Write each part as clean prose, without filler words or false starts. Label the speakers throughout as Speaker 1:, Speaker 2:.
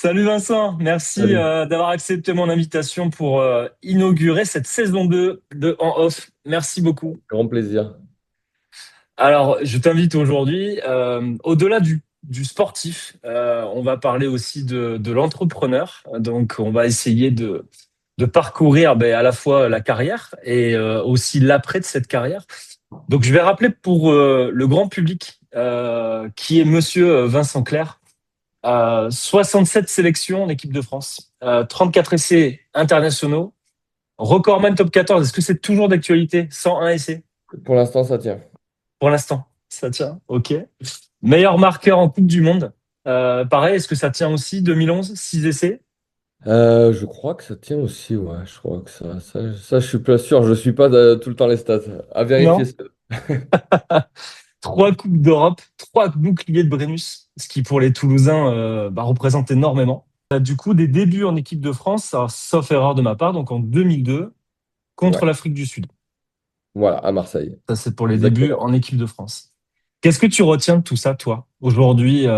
Speaker 1: Salut Vincent, merci
Speaker 2: Salut.
Speaker 1: d'avoir accepté mon invitation pour inaugurer cette saison 2 de En Off. Merci beaucoup.
Speaker 2: Grand plaisir.
Speaker 1: Alors, je t'invite aujourd'hui, au-delà du sportif, on va parler aussi de l'entrepreneur. Donc, on va essayer de parcourir à la fois la carrière et aussi l'après de cette carrière. Donc, je vais rappeler pour le grand public qui est Monsieur Vincent Clerc. 67 sélections en équipe de France, 34 essais internationaux, recordman top 14. Est-ce que c'est toujours d'actualité? 101 essais
Speaker 2: Pour l'instant, ça tient.
Speaker 1: pour l'instant. Ça tient, ok. Meilleur marqueur en Coupe du Monde. Pareil, est-ce que ça tient aussi? 2011, 6 essais?
Speaker 2: Je crois que ça tient aussi, ouais. Je crois que ça, je suis pas sûr. Je suis pas tout le temps les stats. À vérifier
Speaker 1: Non.
Speaker 2: ça.
Speaker 1: Trois Coupes d'Europe, trois boucliers de Brennus, ce qui pour les Toulousains représente énormément. Du coup, des débuts en équipe de France, alors, sauf erreur de ma part, donc en 2002, contre
Speaker 2: Ouais.
Speaker 1: l'Afrique du Sud.
Speaker 2: Voilà, à Marseille.
Speaker 1: Ça, c'est pour les débuts
Speaker 2: Exactement.
Speaker 1: en équipe de France. Qu'est-ce que tu retiens de tout ça, toi, aujourd'hui,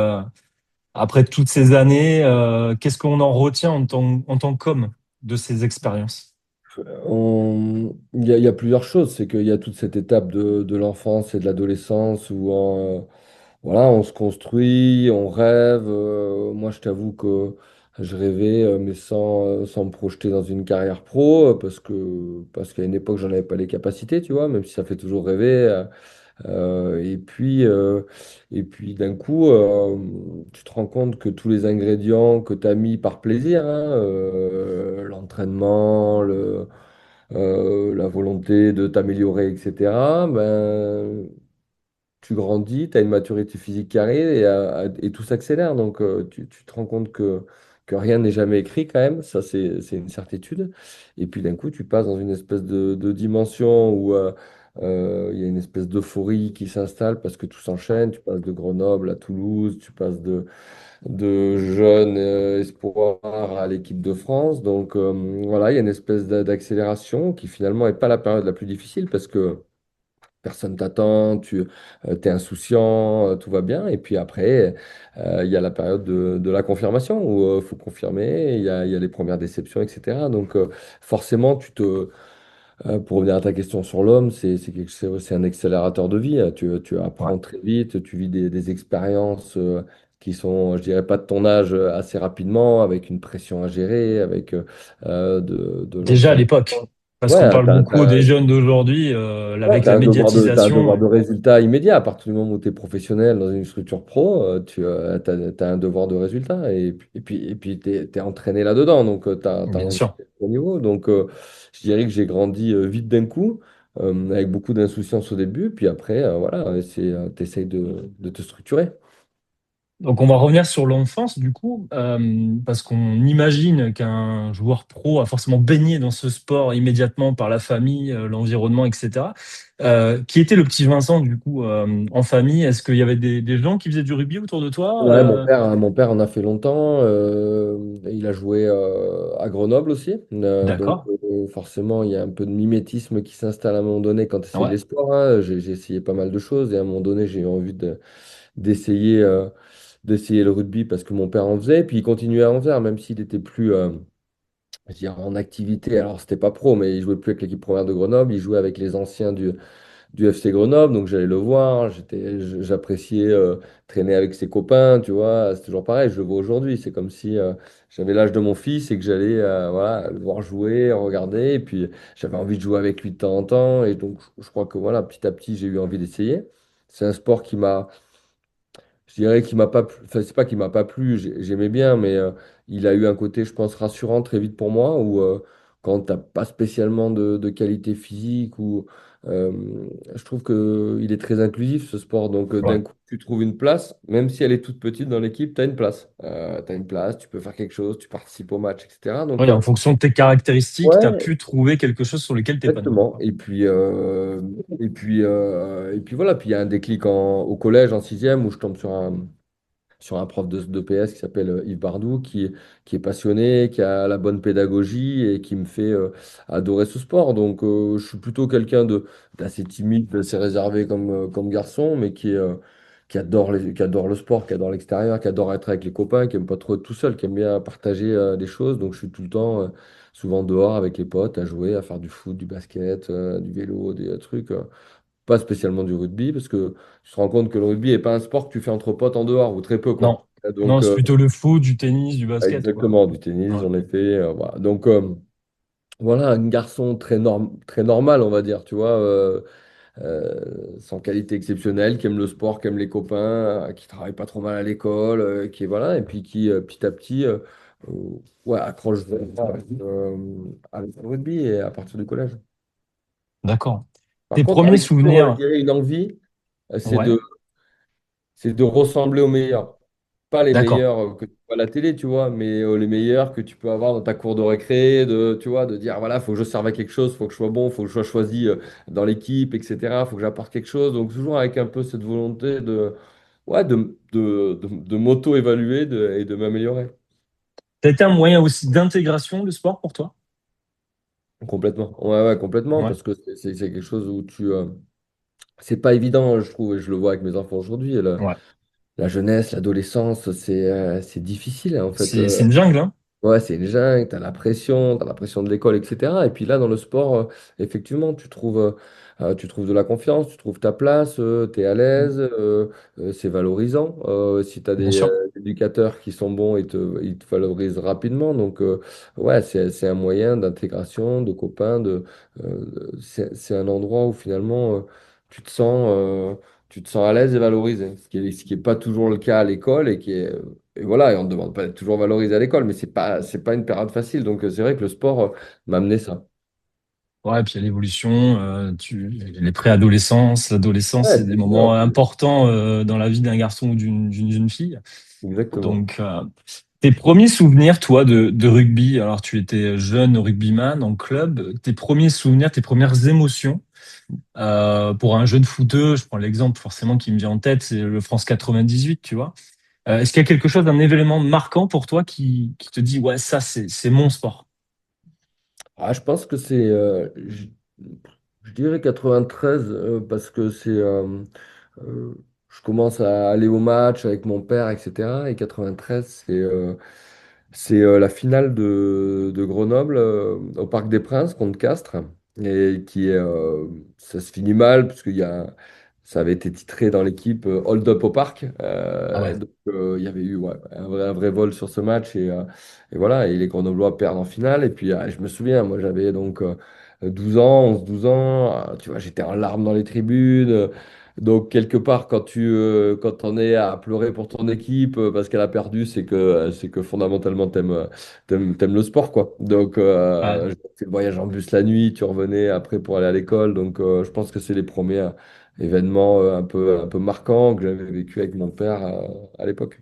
Speaker 1: après toutes ces années, qu'est-ce qu'on en retient en tant qu'homme de ces expériences?
Speaker 2: Il y a plusieurs choses. C'est qu'il y a toute cette étape de l'enfance et de l'adolescence où voilà, on se construit, on rêve. Moi, je t'avoue que je rêvais, mais sans me projeter dans une carrière pro, parce qu'à une époque, j'en avais pas les capacités, tu vois, même si ça fait toujours rêver. Euh, et puis, euh, et puis d'un coup, tu te rends compte que tous les ingrédients que tu as mis par plaisir, hein, l'entraînement, la volonté de t'améliorer, etc., ben, tu grandis, tu as une maturité physique qui arrive et tout s'accélère. Donc, tu te rends compte que rien n'est jamais écrit quand même. Ça, c'est une certitude. Et puis, d'un coup, tu passes dans une espèce de dimension où il y a une espèce d'euphorie qui s'installe parce que tout s'enchaîne. Tu passes de Grenoble à Toulouse, tu passes de jeunes espoirs à l'équipe de France. Donc, voilà, il y a une espèce d'accélération qui finalement n'est pas la période la plus difficile parce que personne t'attend, tu es insouciant, tout va bien. Et puis après, il y a la période de la confirmation où il faut confirmer, il y a les premières déceptions, etc. Donc forcément, pour revenir à ta question sur l'homme, c'est un accélérateur de vie. Tu
Speaker 1: Ouais.
Speaker 2: apprends très vite, tu vis des expériences qui sont, je dirais pas de ton âge, assez rapidement, avec une pression à gérer, avec de
Speaker 1: Déjà à
Speaker 2: l'entraînement.
Speaker 1: l'époque, parce qu'on
Speaker 2: Ouais,
Speaker 1: parle beaucoup des jeunes d'aujourd'hui,
Speaker 2: ouais,
Speaker 1: avec
Speaker 2: tu as
Speaker 1: la
Speaker 2: t'as un devoir
Speaker 1: médiatisation.
Speaker 2: de résultat immédiat. À partir du moment où tu es professionnel dans une structure pro, tu as un devoir de résultat. Et puis tu es entraîné là-dedans. Donc, tu as
Speaker 1: Bien
Speaker 2: envie
Speaker 1: sûr.
Speaker 2: d'être au niveau. Donc, je dirais que j'ai grandi vite d'un coup, avec beaucoup d'insouciance au début. Puis après, voilà, tu essayes de te structurer.
Speaker 1: Donc, on va revenir sur l'enfance, du coup, parce qu'on imagine qu'un joueur pro a forcément baigné dans ce sport immédiatement par la famille, l'environnement, etc. Qui était le petit Vincent, du coup, en famille? Est-ce qu'il y avait des gens qui faisaient du rugby autour de toi?
Speaker 2: Ouais, mon père en a fait longtemps. Il a joué à Grenoble aussi. Donc,
Speaker 1: D'accord.
Speaker 2: forcément, il y a un peu de mimétisme qui s'installe à un moment donné quand tu essayes
Speaker 1: Ouais.
Speaker 2: les sports, hein. J'ai essayé pas mal de choses et à un moment donné, j'ai eu envie d'essayer le rugby parce que mon père en faisait. Puis il continuait à en faire, même s'il était plus je dirais, en activité. Alors, c'était pas pro, mais il jouait plus avec l'équipe première de Grenoble. Il jouait avec les anciens du FC Grenoble, donc j'allais le voir, j'appréciais traîner avec ses copains, tu vois, c'est toujours pareil, je le vois aujourd'hui, c'est comme si j'avais l'âge de mon fils et que j'allais voilà, le voir jouer, regarder, et puis j'avais envie de jouer avec lui de temps en temps, et donc je crois que voilà, petit à petit, j'ai eu envie d'essayer. C'est un sport je dirais qu'il m'a pas plu, enfin c'est pas qu'il m'a pas plu, j'aimais bien, mais il a eu un côté, je pense, rassurant très vite pour moi, où quand t'as pas spécialement de qualité physique, ou euh, je trouve que il est très inclusif ce sport, donc d'un
Speaker 1: Ouais.
Speaker 2: coup tu trouves une place, même si elle est toute petite dans l'équipe, t'as une place. T'as une place, tu peux faire quelque chose, tu participes au match, etc. Donc
Speaker 1: Oui, en fonction de tes caractéristiques, tu as
Speaker 2: ouais,
Speaker 1: pu trouver quelque chose sur lequel t'épanouir,
Speaker 2: exactement.
Speaker 1: quoi.
Speaker 2: Et puis voilà, puis il y a un déclic au collège, en sixième, où je tombe sur un prof de PS qui s'appelle Yves Bardou, qui est passionné, qui a la bonne pédagogie et qui me fait adorer ce sport. Donc, je suis plutôt quelqu'un d'assez timide, d'assez réservé comme garçon, mais qui adore le sport, qui adore l'extérieur, qui adore être avec les copains, qui aime pas trop être tout seul, qui aime bien partager des choses. Donc je suis tout le temps, souvent dehors avec les potes, à jouer, à faire du foot, du basket, du vélo, des trucs. Pas spécialement du rugby, parce que tu te rends compte que le rugby n'est pas un sport que tu fais entre potes en dehors, ou très peu, quoi.
Speaker 1: Non. Non,
Speaker 2: Donc,
Speaker 1: c'est plutôt le foot, du tennis, du basket, quoi.
Speaker 2: exactement, du tennis,
Speaker 1: Ouais.
Speaker 2: j'en ai fait. Voilà. Donc, voilà, un garçon très normal, on va dire, tu vois, sans qualité exceptionnelle, qui aime le sport, qui aime les copains, qui travaille pas trop mal à l'école, qui est, voilà, et puis qui, petit à petit, euh, ouais, accroche avec le rugby et à partir du collège.
Speaker 1: D'accord.
Speaker 2: Par
Speaker 1: Tes
Speaker 2: contre,
Speaker 1: premiers
Speaker 2: avec toujours, je
Speaker 1: souvenirs,
Speaker 2: dirais, une envie, c'est
Speaker 1: ouais,
Speaker 2: de ressembler aux meilleurs. Pas les
Speaker 1: d'accord.
Speaker 2: meilleurs que tu vois à la télé, tu vois, mais les meilleurs que tu peux avoir dans ta cour de récré, tu vois, de dire, voilà, faut que je serve à quelque chose, faut que je sois bon, faut que je sois choisi dans l'équipe, etc. Faut que j'apporte quelque chose. Donc, toujours avec un peu cette volonté ouais, de m'auto-évaluer et de m'améliorer.
Speaker 1: Ça a été un moyen aussi d'intégration, le sport, pour toi?
Speaker 2: Complètement. Ouais, ouais, complètement,
Speaker 1: Ouais,
Speaker 2: parce que c'est quelque chose où c'est pas évident, je trouve, et je le vois avec mes enfants aujourd'hui.
Speaker 1: ouais.
Speaker 2: La jeunesse, l'adolescence, c'est difficile, hein, en fait.
Speaker 1: C'est une jungle, hein?
Speaker 2: Ouais, c'est une jungle, t'as la pression de l'école, etc. Et puis là, dans le sport, effectivement, tu trouves de la confiance, tu trouves ta place, tu es à l'aise, c'est valorisant. Si tu as
Speaker 1: Bien
Speaker 2: des
Speaker 1: sûr.
Speaker 2: éducateurs qui sont bons, ils te valorisent rapidement. Donc, ouais, c'est un moyen d'intégration, de copains, c'est un endroit où finalement, tu te sens, tu te sens à l'aise et valorisé, ce qui est pas toujours le cas à l'école et voilà, et on ne demande pas d'être toujours valorisé à l'école, mais c'est pas une période facile. Donc, c'est vrai que le sport m'a amené ça.
Speaker 1: Ouais, puis il y a l'évolution, les préadolescences, l'adolescence,
Speaker 2: Ouais,
Speaker 1: c'est des
Speaker 2: c'est ça.
Speaker 1: moments importants dans la vie d'un garçon ou d'une jeune fille.
Speaker 2: Exactement.
Speaker 1: Donc, tes premiers souvenirs, toi, de rugby, alors tu étais jeune rugbyman en club, tes premiers souvenirs, tes premières émotions, pour un jeune footeux, je prends l'exemple forcément qui me vient en tête, c'est le France 98, tu vois. Est-ce qu'il y a quelque chose, un événement marquant pour toi qui te dit, ouais, ça, c'est mon sport?
Speaker 2: Ah, je pense que je dirais 93 parce que euh, je commence à aller au match avec mon père, etc. Et 93, c'est la finale de Grenoble au Parc des Princes contre Castres. Et ça se finit mal, parce ça avait été titré dans l'équipe Hold Up au Parc.
Speaker 1: Ah ouais.
Speaker 2: Donc, il y avait eu ouais, un vrai vol sur ce match. Et voilà, et les Grenoblois perdent en finale. Et puis, je me souviens, moi, j'avais donc 12 ans, 11 12 ans. Tu vois, j'étais en larmes dans les tribunes. Donc, quelque part, quand on est à pleurer pour ton équipe parce qu'elle a perdu, c'est que fondamentalement, t'aimes le sport, quoi. Donc,
Speaker 1: Ouais.
Speaker 2: j'ai fait le voyage en bus la nuit, tu revenais après pour aller à l'école. Donc, je pense que c'est les premiers événements un peu marquants que j'avais vécu avec mon père à l'époque.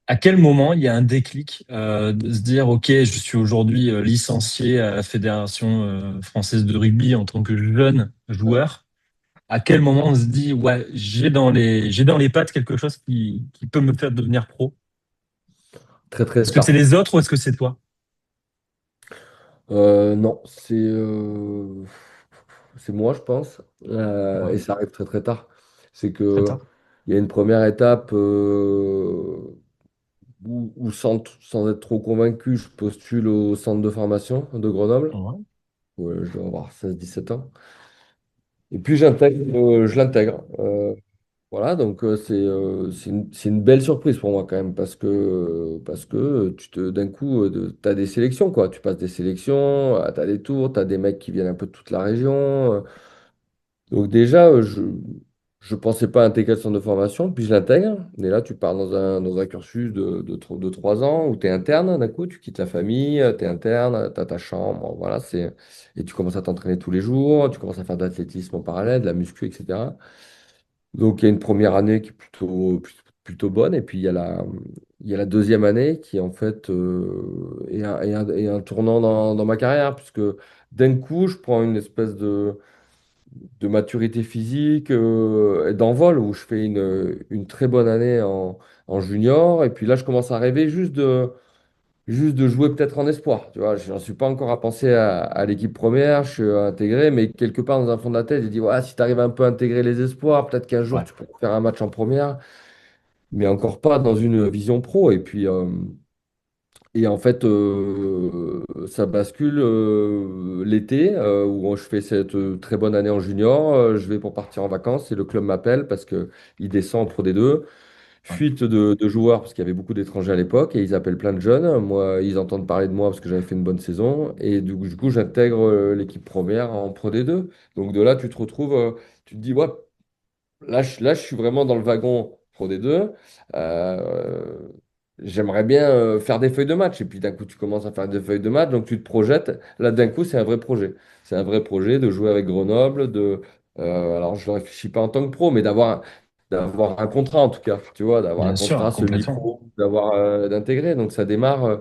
Speaker 1: À quel moment il y a un déclic de se dire, OK, je suis aujourd'hui licencié à la Fédération française de rugby en tant que jeune joueur. À quel moment on se dit, ouais, j'ai dans les pattes quelque chose qui peut me faire devenir pro?
Speaker 2: Très, très
Speaker 1: Est-ce que c'est
Speaker 2: tard.
Speaker 1: les autres ou est-ce que c'est toi?
Speaker 2: Non, c'est moi, je pense.
Speaker 1: Ouais,
Speaker 2: Et ça arrive très, très tard. C'est
Speaker 1: très
Speaker 2: que
Speaker 1: tard.
Speaker 2: il y a une première étape où sans être trop convaincu, je postule au centre de formation de Grenoble.
Speaker 1: Ouais.
Speaker 2: Ouais, je dois avoir 16 17 ans. Et puis je l'intègre. Voilà, donc c'est une belle surprise pour moi quand même parce que d'un coup, tu as des sélections, quoi. Tu passes des sélections, tu as des tours, tu as des mecs qui viennent un peu de toute la région. Donc déjà, je pensais pas intégrer le centre de formation, puis je l'intègre. Et là, tu pars dans un cursus de 3 ans où tu es interne, d'un coup, tu quittes la famille, tu es interne, tu as ta chambre, voilà, et tu commences à t'entraîner tous les jours, tu commences à faire de l'athlétisme en parallèle, de la muscu, etc. Donc il y a une première année qui est plutôt bonne, et puis il y a la deuxième année qui en fait est un tournant dans ma carrière, puisque d'un coup, je prends une espèce de maturité physique et d'envol où je fais une très bonne année en junior. Et puis là, je commence à rêver juste juste de jouer peut-être en espoir. Tu vois, je n'en suis pas encore à penser à l'équipe première, je suis intégré, mais quelque part dans un fond de la tête, il dit, ouais, si tu arrives un peu à intégrer les espoirs, peut-être qu'un jour
Speaker 1: Ouais,
Speaker 2: tu pourras faire un match en première, mais encore pas dans une vision pro. Et en fait, ça bascule l'été, où je fais cette très bonne année en junior. Je vais pour partir en vacances et le club m'appelle parce qu'il descend en Pro D2.
Speaker 1: ouais.
Speaker 2: Fuite de joueurs parce qu'il y avait beaucoup d'étrangers à l'époque et ils appellent plein de jeunes. Moi, ils entendent parler de moi parce que j'avais fait une bonne saison. Et du coup, j'intègre l'équipe première en Pro D2. Donc de là, tu te retrouves, tu te dis, ouais, là, je suis vraiment dans le wagon Pro D2. Euh, J'aimerais bien faire des feuilles de match. Et puis d'un coup, tu commences à faire des feuilles de match, donc tu te projettes. Là, d'un coup, c'est un vrai projet. C'est un vrai projet de jouer avec Grenoble. Alors, je ne réfléchis pas en tant que pro, mais d'avoir un contrat en tout cas. Tu vois, d'avoir un
Speaker 1: Bien sûr,
Speaker 2: contrat
Speaker 1: complètement.
Speaker 2: semi-pro, d'intégrer. Donc ça démarre,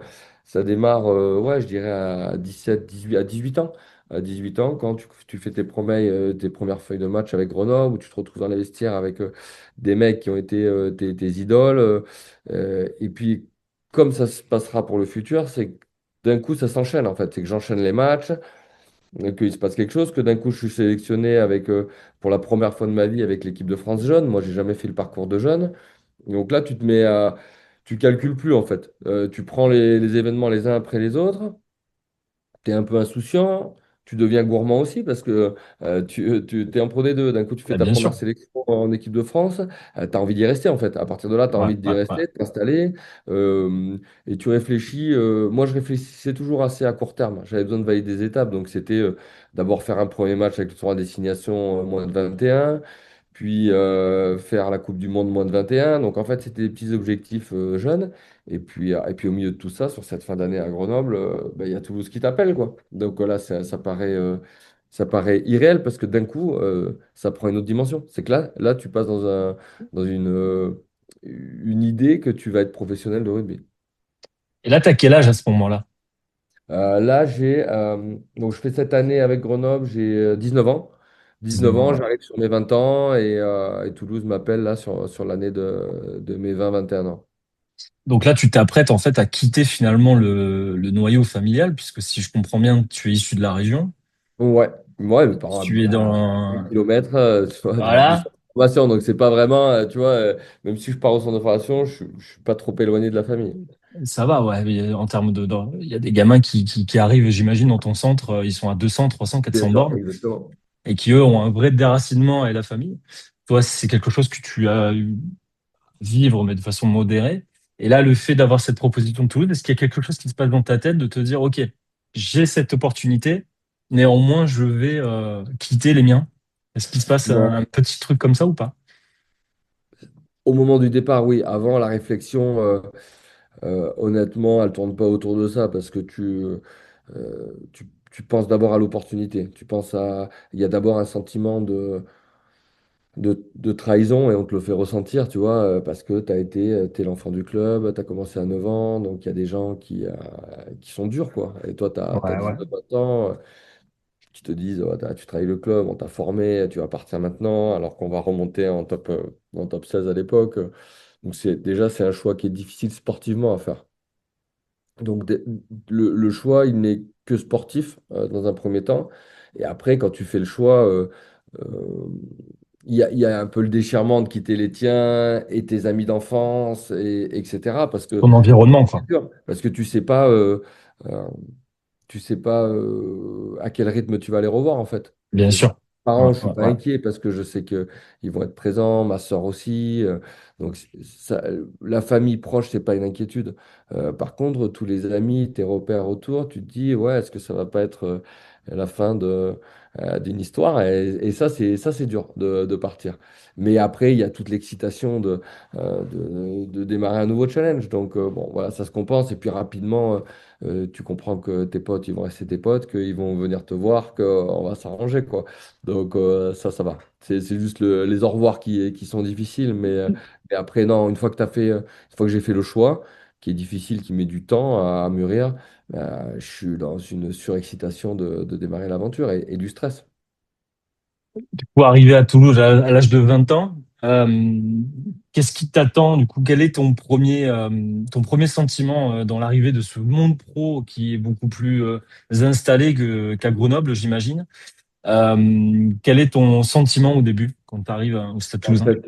Speaker 2: ouais, je dirais à 17, 18, à 18 ans. À 18 ans, quand tu fais tes premières feuilles de match avec Grenoble, où tu te retrouves dans les vestiaires avec des mecs qui ont été tes idoles. Et puis, comme ça se passera pour le futur, c'est que d'un coup, ça s'enchaîne en fait. C'est que j'enchaîne les matchs, qu'il se passe quelque chose, que d'un coup, je suis sélectionné pour la première fois de ma vie avec l'équipe de France jeune. Moi, j'ai jamais fait le parcours de jeune. Donc là, tu calcules plus en fait. Tu prends les événements les uns après les autres. Tu es un peu insouciant, tu deviens gourmand aussi parce que tu es en Pro D2, d'un coup tu fais
Speaker 1: Bah,
Speaker 2: ta
Speaker 1: bien
Speaker 2: première
Speaker 1: sûr.
Speaker 2: sélection en équipe de France, tu as envie d'y rester en fait. À partir de là, tu as
Speaker 1: Ouais,
Speaker 2: envie d'y
Speaker 1: ouais, ouais.
Speaker 2: rester, de t'installer et tu réfléchis. Moi, je réfléchissais toujours assez à court terme. J'avais besoin de valider des étapes, donc c'était d'abord faire un premier match avec le tournoi à destination moins de 21, puis faire la Coupe du Monde moins de 21. Donc en fait, c'était des petits objectifs jeunes. Et puis au milieu de tout ça, sur cette fin d'année à Grenoble, bah, il y a Toulouse qui t'appelle, quoi. Donc là, ça paraît irréel parce que d'un coup, ça prend une autre dimension. C'est que là, tu passes dans une idée que tu vas être professionnel de rugby.
Speaker 1: Et là, t'as quel âge à ce moment-là?
Speaker 2: Là, donc je fais cette année avec Grenoble, j'ai 19 ans. 19
Speaker 1: 19 ans,
Speaker 2: ans,
Speaker 1: ouais.
Speaker 2: j'arrive sur mes 20 ans et Toulouse m'appelle là sur l'année de mes 20, 21 ans.
Speaker 1: Donc là, tu t'apprêtes en fait à quitter finalement le noyau familial, puisque si je comprends bien, tu es issu de la région.
Speaker 2: Ouais, ouais, mes parents
Speaker 1: Tu
Speaker 2: habitent
Speaker 1: es
Speaker 2: à 1
Speaker 1: dans...
Speaker 2: kilomètre tu vois, du
Speaker 1: Voilà,
Speaker 2: centre de formation, donc c'est pas vraiment, tu vois, même si je pars au centre de formation, je suis pas trop éloigné de la famille.
Speaker 1: ça va, ouais. Mais en termes il y a des gamins qui arrivent, j'imagine, dans ton centre, ils sont à 200, 300,
Speaker 2: C'est
Speaker 1: 400
Speaker 2: ça,
Speaker 1: bornes,
Speaker 2: exactement.
Speaker 1: et qui, eux, ont un vrai déracinement et la famille. Toi, c'est quelque chose que tu as eu vivre, mais de façon modérée. Et là, le fait d'avoir cette proposition de Toulouse, est-ce qu'il y a quelque chose qui se passe dans ta tête de te dire, OK, j'ai cette opportunité, néanmoins, je vais quitter les miens? Est-ce qu'il se passe un
Speaker 2: Ouais.
Speaker 1: petit truc comme ça ou pas?
Speaker 2: Au moment du départ, oui, avant la réflexion, honnêtement, elle tourne pas autour de ça parce que tu penses d'abord à l'opportunité. Il y a d'abord un sentiment de trahison et on te le fait ressentir, tu vois, parce que t'es l'enfant du club, tu as commencé à 9 ans, donc il y a des gens qui sont durs, quoi. Et toi, tu as,
Speaker 1: Ouais, ouais.
Speaker 2: 19 ans, qui te disent, oh, tu trahis le club, on t'a formé, tu vas partir maintenant, alors qu'on va remonter en top 16 à l'époque. Donc c'est un choix qui est difficile sportivement à faire. Donc le choix, il n'est que sportif dans un premier temps. Et après, quand tu fais le choix, euh, il y a un peu le déchirement de quitter les tiens et tes amis d'enfance, etc.
Speaker 1: Ton environnement,
Speaker 2: C'est
Speaker 1: quoi.
Speaker 2: dur, parce que euh, tu sais pas à quel rythme tu vas les revoir en fait. Tu
Speaker 1: Bien
Speaker 2: sais pas.
Speaker 1: sûr. Ouais,
Speaker 2: Parents, je suis
Speaker 1: ouais,
Speaker 2: pas
Speaker 1: ouais.
Speaker 2: inquiet parce que je sais que ils vont être présents, ma soeur aussi. Donc la famille proche, c'est pas une inquiétude. Par contre, tous les amis, tes repères autour, tu te dis ouais, est-ce que ça va pas être la fin d'une histoire? Et ça c'est dur de partir. Mais après, il y a toute l'excitation de démarrer un nouveau challenge. Donc bon, voilà, ça se compense et puis rapidement. Tu comprends que tes potes, ils vont rester tes potes, qu'ils vont venir te voir, qu'on va s'arranger, quoi. Donc ça va. C'est juste les au revoir qui sont difficiles, mais après, non, une fois que j'ai fait le choix, qui est difficile, qui met du temps à mûrir, je suis dans une surexcitation de démarrer l'aventure et du stress.
Speaker 1: Pour arriver à Toulouse à l'âge de 20 ans, Euh, Qu'est-ce qui t'attend du coup? Quel est ton premier sentiment dans l'arrivée de ce monde pro qui est beaucoup plus installé qu'à Grenoble, j'imagine? Quel est ton sentiment au début quand tu arrives au Stade
Speaker 2: En
Speaker 1: Toulousain?
Speaker 2: fait,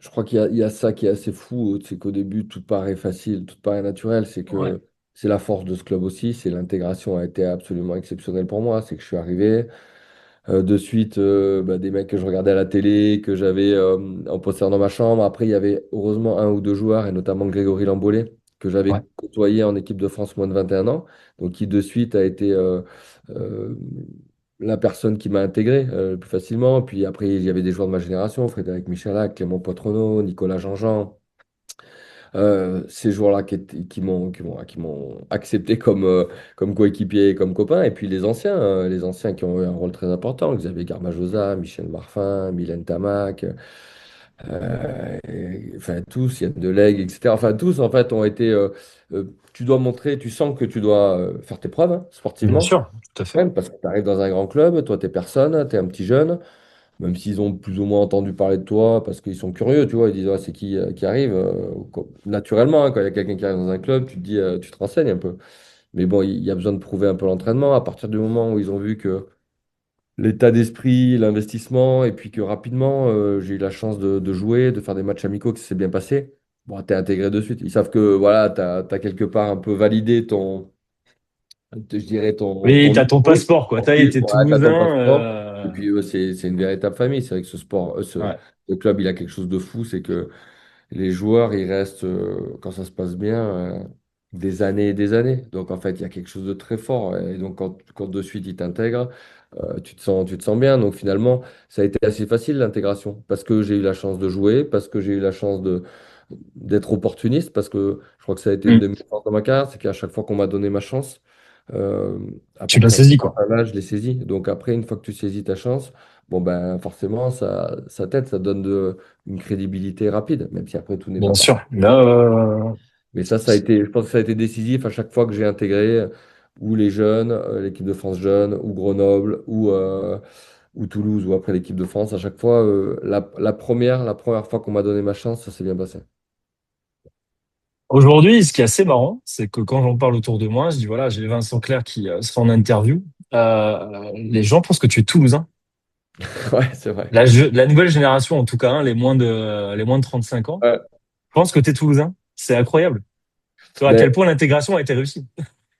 Speaker 2: je crois qu'il y a ça qui est assez fou, c'est qu'au début, tout paraît facile, tout paraît naturel. C'est
Speaker 1: Ouais,
Speaker 2: que c'est la force de ce club aussi, c'est l'intégration a été absolument exceptionnelle pour moi. C'est que je suis arrivé. De suite, bah, des mecs que je regardais à la télé, que j'avais en poster dans ma chambre. Après, il y avait heureusement un ou deux joueurs, et notamment Grégory Lambollet, que j'avais
Speaker 1: ouais.
Speaker 2: côtoyé en équipe de France moins de 21 ans, donc qui de suite a été euh, la personne qui m'a intégré le plus facilement. Puis après, il y avait des joueurs de ma génération, Frédéric Michalak, Clément Poitrenaud, Nicolas Jean-Jean. Ces joueurs-là qui m'ont accepté comme coéquipier et comme copain, et puis les anciens qui ont eu un rôle très important, Xavier Garbajosa, Michel Marfin, Mylène Tamac, enfin tous, Yann Delegue, etc. Enfin tous en fait ont été. Tu dois montrer, tu sens que tu dois faire tes preuves hein,
Speaker 1: Bien
Speaker 2: sportivement,
Speaker 1: sûr, tout à fait.
Speaker 2: même parce que tu arrives dans un grand club, toi t'es personne, t'es un petit jeune. Même s'ils ont plus ou moins entendu parler de toi, parce qu'ils sont curieux, tu vois, ils disent ah, c'est qui arrive. Naturellement, hein, quand il y a quelqu'un qui arrive dans un club, tu te dis, tu te renseignes un peu. Mais bon, il y a besoin de prouver un peu l'entraînement. À partir du moment où ils ont vu que l'état d'esprit, l'investissement, et puis que rapidement, j'ai eu la chance de jouer, de faire des matchs amicaux, que ça s'est bien passé, bon, t'es intégré de suite. Ils savent que voilà, t'as quelque part un peu validé je dirais,
Speaker 1: Oui,
Speaker 2: ton
Speaker 1: t'as ton
Speaker 2: niveau
Speaker 1: passeport, quoi. T'as
Speaker 2: sportif,
Speaker 1: été
Speaker 2: voilà, t'as ton
Speaker 1: Toulousain.
Speaker 2: passeport. Et puis, c'est une véritable famille. C'est vrai que
Speaker 1: Ouais,
Speaker 2: ce club, il a quelque chose de fou. C'est que les joueurs, ils restent, quand ça se passe bien, des années et des années. Donc, en fait, il y a quelque chose de très fort. Et donc, quand de suite, ils t'intègrent, tu te sens bien. Donc, finalement, ça a été assez facile, l'intégration. Parce que j'ai eu la chance de jouer, parce que j'ai eu la chance d'être opportuniste, parce que je crois que ça a été une
Speaker 1: Mm.
Speaker 2: de mes forces dans ma carrière, c'est qu'à chaque fois qu'on m'a donné ma chance, euh, à
Speaker 1: Tu l'as
Speaker 2: partir d'un
Speaker 1: saisi, quoi.
Speaker 2: certain âge, je l'ai saisi. Donc après, une fois que tu saisis ta chance, bon ben forcément, ça t'aide, ça donne une crédibilité rapide, même si après tout n'est
Speaker 1: Bien
Speaker 2: pas
Speaker 1: sûr.
Speaker 2: parfait.
Speaker 1: Là,
Speaker 2: Mais ça a été, je pense que ça a été décisif à chaque fois que j'ai intégré ou les jeunes, l'équipe de France jeune, ou Grenoble, ou Toulouse, ou après l'équipe de France. À chaque fois, la première fois qu'on m'a donné ma chance, ça s'est bien passé.
Speaker 1: aujourd'hui, ce qui est assez marrant, c'est que quand j'en parle autour de moi, je dis voilà, j'ai Vincent Clerc qui sera en interview. Les gens pensent que tu es Toulousain.
Speaker 2: Ouais, c'est vrai.
Speaker 1: La nouvelle génération, en tout cas, hein, les moins de 35 ans,
Speaker 2: Ouais.
Speaker 1: pense que tu es Toulousain. C'est incroyable. Tu vois à quel
Speaker 2: Mais
Speaker 1: point l'intégration a été réussie.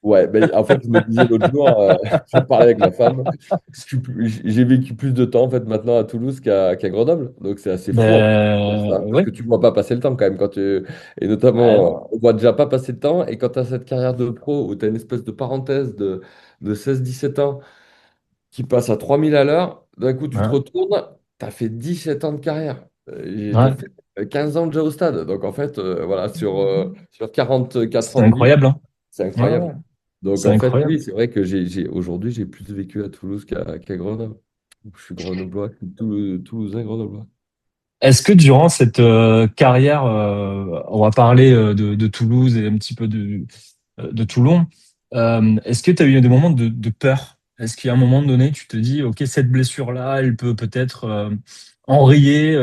Speaker 2: ouais, ben, en fait, je me disais l'autre jour, j'en parlais avec ma femme, j'ai vécu plus de temps en fait maintenant à Toulouse qu'à Grenoble, donc c'est assez fou en fait, ça, parce
Speaker 1: Oui,
Speaker 2: que tu ne vois pas passer le temps quand même, et
Speaker 1: ouais,
Speaker 2: notamment,
Speaker 1: non.
Speaker 2: on voit déjà pas passer le temps, et quand tu as cette carrière de pro où tu as une espèce de parenthèse de 16-17 ans qui passe à 3000 à l'heure, d'un coup tu te
Speaker 1: Ouais,
Speaker 2: retournes, tu as fait 17 ans de carrière, tu as
Speaker 1: ouais.
Speaker 2: fait 15 ans déjà au stade, donc en fait, voilà, sur 44
Speaker 1: C'est
Speaker 2: ans de vie.
Speaker 1: incroyable, hein.
Speaker 2: C'est
Speaker 1: Ouais,
Speaker 2: incroyable.
Speaker 1: ouais.
Speaker 2: Donc
Speaker 1: C'est
Speaker 2: en fait,
Speaker 1: incroyable.
Speaker 2: oui, c'est vrai que aujourd'hui, j'ai plus vécu à Toulouse qu'à Grenoble. Je suis grenoblois, je suis toulousain grenoblois.
Speaker 1: Est-ce que durant cette carrière, on va parler de Toulouse et un petit peu de Toulon, est-ce que tu as eu des moments de peur? Est-ce qu'à un moment donné, tu te dis, OK, cette blessure-là, elle peut peut-être enrayer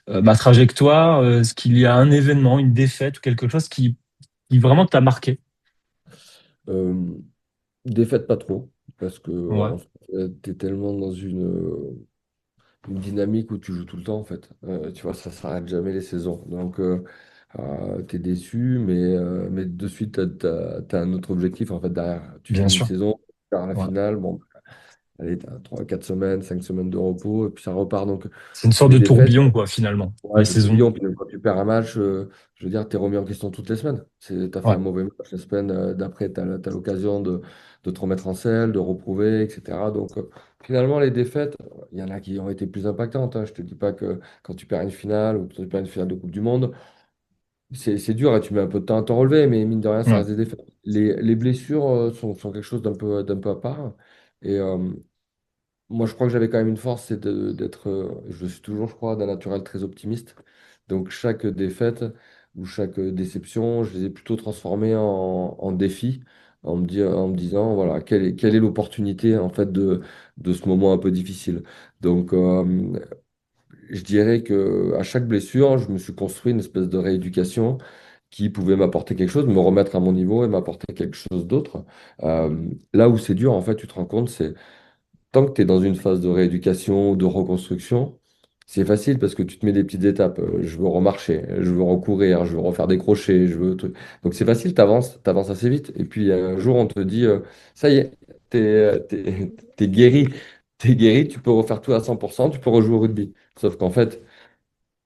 Speaker 1: ma trajectoire? Est-ce qu'il y a un événement, une défaite ou quelque chose qui vraiment t'a marqué?
Speaker 2: Euh, Défaite pas trop, parce que
Speaker 1: Ouais,
Speaker 2: tu es tellement dans une dynamique où tu joues tout le temps, en fait. Tu vois, ça s'arrête jamais les saisons. Donc, tu es déçu, mais de suite, tu as un autre objectif, en fait, derrière. Tu
Speaker 1: bien
Speaker 2: finis une
Speaker 1: sûr.
Speaker 2: saison, tu pars à la
Speaker 1: Ouais.
Speaker 2: finale, bon, allez, tu as 3, 4 semaines, 5 semaines de repos, et puis ça repart. Donc,
Speaker 1: C'est une sorte
Speaker 2: les
Speaker 1: de
Speaker 2: défaites,
Speaker 1: tourbillon, quoi, finalement,
Speaker 2: ouais,
Speaker 1: les
Speaker 2: c'est le
Speaker 1: saisons.
Speaker 2: tourbillon. Puis quand tu perds un match, je veux dire, tu es remis en question toutes les semaines. Tu as fait
Speaker 1: Ouais.
Speaker 2: un mauvais match la semaine d'après, tu as, l'occasion de te remettre en selle, de reprouver, etc. Donc finalement, les défaites, il y en a qui ont été plus impactantes, hein. Je te dis pas que quand tu perds une finale ou que tu perds une finale de Coupe du Monde, c'est dur et tu mets un peu de temps à t'en relever, mais mine de rien, ça
Speaker 1: Ouais.
Speaker 2: reste des défaites. Les blessures sont quelque chose d'un peu à part. Et, moi, je crois que j'avais quand même une force, c'est d'être, je suis toujours, je crois, d'un naturel très optimiste. Donc, chaque défaite ou chaque déception, je les ai plutôt transformées en défi, en me disant, voilà, quelle est l'opportunité, en fait, de ce moment un peu difficile. Donc, je dirais que à chaque blessure, je me suis construit une espèce de rééducation qui pouvait m'apporter quelque chose, me remettre à mon niveau et m'apporter quelque chose d'autre. Là où c'est dur, en fait, tu te rends compte, c'est tant que tu es dans une phase de rééducation ou de reconstruction, c'est facile parce que tu te mets des petites étapes. Je veux remarcher, je veux recourir, je veux refaire des crochets, je veux truc. Donc c'est facile, t'avances assez vite. Et puis un jour, on te dit, ça y est, t'es guéri. T'es guéri, tu peux refaire tout à 100%, tu peux rejouer au rugby. Sauf qu'en fait,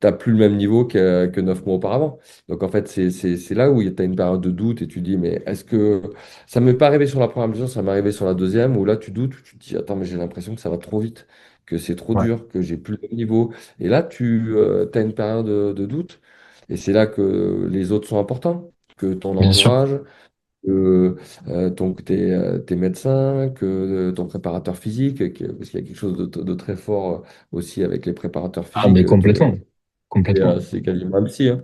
Speaker 2: t'as plus le même niveau que 9 mois auparavant. Donc en fait, c'est là où tu as une période de doute et tu dis, mais est-ce que ça ne m'est pas arrivé sur la première blessure, ça m'est arrivé sur la deuxième, où là tu doutes, tu te dis, attends, mais j'ai l'impression que ça va trop vite, que c'est trop
Speaker 1: Ouais,
Speaker 2: dur, que j'ai plus le même niveau. Et là, tu as une période de doute, et c'est là que les autres sont importants, que ton
Speaker 1: bien sûr.
Speaker 2: entourage, que tes médecins, que ton préparateur physique, parce qu'il y a quelque chose de très fort aussi avec les préparateurs
Speaker 1: Ah, mais
Speaker 2: physiques.
Speaker 1: complètement. Complètement.
Speaker 2: C'est quasiment un psy, hein.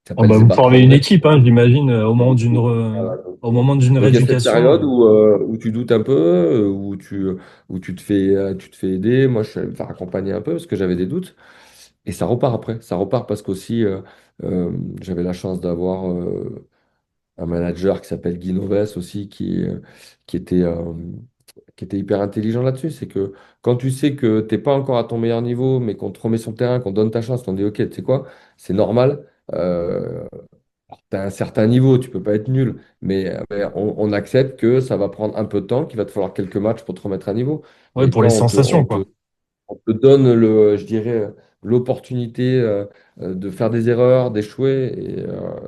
Speaker 2: Il
Speaker 1: Oh
Speaker 2: s'appelle
Speaker 1: bah, vous
Speaker 2: Sébastien
Speaker 1: formez une
Speaker 2: André.
Speaker 1: équipe, hein, j'imagine,
Speaker 2: Voilà, donc,
Speaker 1: au moment d'une
Speaker 2: il y a cette période
Speaker 1: rééducation.
Speaker 2: où tu doutes un peu, où tu te fais aider. Moi, je suis allé me faire accompagner un peu parce que j'avais des doutes. Et ça repart après. Ça repart parce qu'aussi, euh, j'avais la chance d'avoir un manager qui s'appelle Guy Noves aussi, qui était, euh, qui était hyper intelligent là-dessus. C'est que quand tu sais que t'es pas encore à ton meilleur niveau, mais qu'on te remet sur le terrain, qu'on te donne ta chance, qu'on te dit, OK, tu sais quoi, c'est normal. Tu as un certain niveau, tu peux pas être nul, mais on accepte que ça va prendre un peu de temps, qu'il va te falloir quelques matchs pour te remettre à niveau.
Speaker 1: Ouais,
Speaker 2: Et
Speaker 1: pour les
Speaker 2: quand
Speaker 1: sensations, quoi.
Speaker 2: on te donne je dirais, l'opportunité de faire des erreurs, d'échouer, et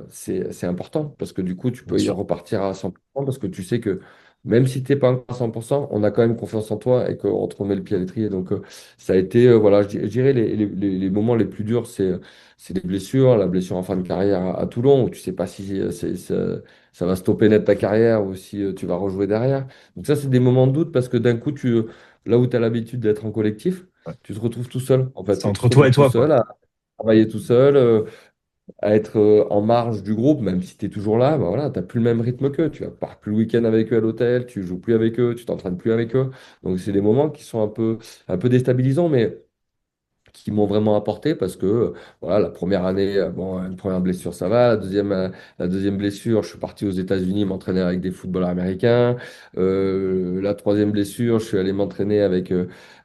Speaker 2: c'est important parce que du coup, tu
Speaker 1: Bien
Speaker 2: peux y
Speaker 1: sûr.
Speaker 2: repartir à 100% parce que tu sais que même si tu n'es pas encore à 100%, on a quand même confiance en toi et qu'on te remet le pied à l'étrier. Donc, ça a été, voilà, je dirais les moments les plus durs, c'est les blessures, la blessure en fin de carrière à Toulon où tu sais pas si ça va stopper net ta carrière ou si tu vas rejouer derrière. Donc, ça, c'est des moments de doute parce que d'un coup, là où tu as l'habitude d'être en collectif,
Speaker 1: Ouais.
Speaker 2: tu te retrouves tout seul. En fait,
Speaker 1: C'est
Speaker 2: tu te
Speaker 1: entre toi et
Speaker 2: retrouves tout
Speaker 1: toi, quoi.
Speaker 2: seul à travailler tout seul, à être en marge du groupe, même si tu es toujours là, bah voilà, tu n'as plus le même rythme qu'eux. Tu ne pars plus le week-end avec eux à l'hôtel, tu joues plus avec eux, tu t'entraînes plus avec eux. Donc, c'est des moments qui sont un peu déstabilisants, mais qui m'ont vraiment apporté parce que voilà, la première année, bon, une première blessure, ça va. La deuxième blessure, je suis parti aux États-Unis m'entraîner avec des footballeurs américains. La troisième blessure, je suis allé m'entraîner avec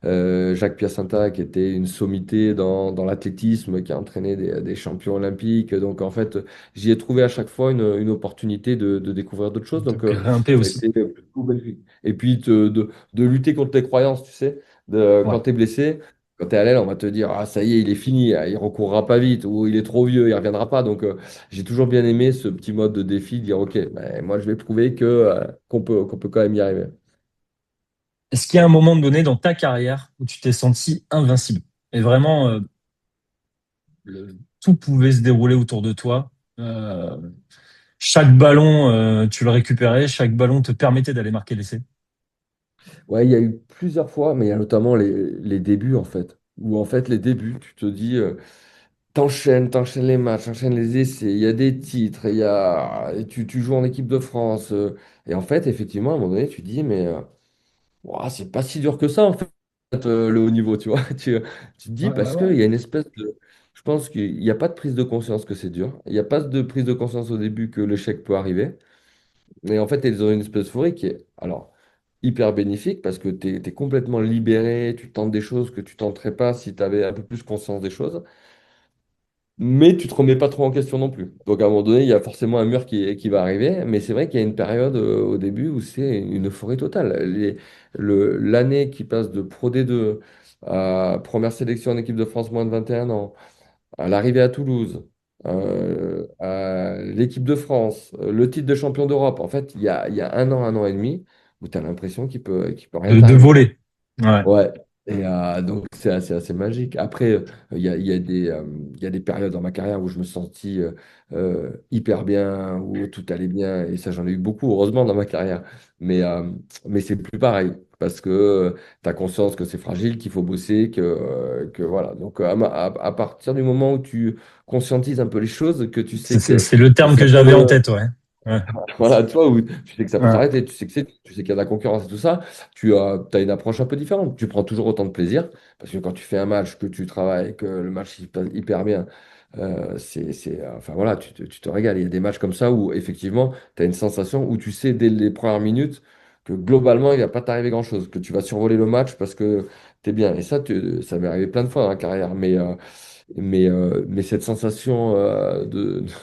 Speaker 2: Jacques Piacenta, qui était une sommité dans l'athlétisme, qui a entraîné des champions olympiques. Donc en fait, j'y ai trouvé à chaque fois une opportunité de découvrir d'autres choses.
Speaker 1: De
Speaker 2: Donc
Speaker 1: grimper
Speaker 2: ça a
Speaker 1: aussi.
Speaker 2: été plutôt bénéfique. Et puis de lutter contre tes croyances, tu sais,
Speaker 1: Ouais.
Speaker 2: quand tu es blessé. Quand tu es à l'aile, on va te dire, ah, ça y est, il est fini, ah, il recourra pas vite, ou il est trop vieux, il reviendra pas. Donc, j'ai toujours bien aimé ce petit mode de défi, de dire, OK, ben, moi, je vais prouver qu'on peut quand même y arriver.
Speaker 1: Est-ce qu'il y a un moment donné dans ta carrière où tu t'es senti invincible? Et vraiment, tout pouvait se dérouler autour de toi. Euh, Chaque ballon, tu le récupérais, chaque ballon te permettait d'aller marquer l'essai.
Speaker 2: Ouais, il y a eu plusieurs fois, mais il y a notamment les débuts, en fait. Où, en fait, les débuts, tu te dis, t'enchaînes les matchs, t'enchaînes les essais, il y a des titres, et tu joues en équipe de France. Et en fait, effectivement, à un moment donné, tu te dis, mais. Ouah, c'est pas si dur que ça, en fait, le haut niveau, tu vois. Tu te dis,
Speaker 1: Ouais, ouais,
Speaker 2: parce
Speaker 1: ouais.
Speaker 2: qu'il y a une espèce de. Je pense qu'il n'y a pas de prise de conscience que c'est dur. Il n'y a pas de prise de conscience au début que l'échec peut arriver. Mais en fait, ils ont une espèce d'euphorie qui est, alors, hyper bénéfique parce que tu es complètement libéré, tu tentes des choses que tu tenterais pas si tu avais un peu plus conscience des choses. Mais tu te remets pas trop en question non plus. Donc à un moment donné, il y a forcément un mur qui va arriver. Mais c'est vrai qu'il y a une période au début où c'est une euphorie totale. L'année qui passe de Pro D2 à première sélection en équipe de France moins de 21 ans, à l'arrivée à Toulouse, à l'équipe de France, le titre de champion d'Europe. En fait, il y a un an et demi où tu as l'impression qu'il peut rien
Speaker 1: De
Speaker 2: t'arriver.
Speaker 1: voler. Ouais.
Speaker 2: Ouais, et donc c'est assez magique. Après, il y a des périodes dans ma carrière où je me sentis hyper bien, où tout allait bien, et ça j'en ai eu beaucoup, heureusement, dans ma carrière. Mais c'est plus pareil, parce que tu as conscience que c'est fragile, qu'il faut bosser, que voilà. Donc à partir du moment où tu conscientises un peu les choses, que tu sais
Speaker 1: C'est le
Speaker 2: que
Speaker 1: terme
Speaker 2: ça
Speaker 1: que
Speaker 2: peut,
Speaker 1: j'avais en tête, ouais. Ouais.
Speaker 2: Voilà, tu vois, où tu sais que ça peut
Speaker 1: Ouais.
Speaker 2: s'arrêter, tu sais qu'il y a de la concurrence et tout ça, tu as une approche un peu différente. Tu prends toujours autant de plaisir, parce que quand tu fais un match, que tu travailles, que le match il passe hyper bien, enfin voilà, tu te régales. Il y a des matchs comme ça où effectivement, tu as une sensation où tu sais dès les premières minutes que globalement, il ne va pas t'arriver grand-chose, que tu vas survoler le match parce que tu es bien. Et ça, ça m'est arrivé plein de fois dans la carrière, mais cette sensation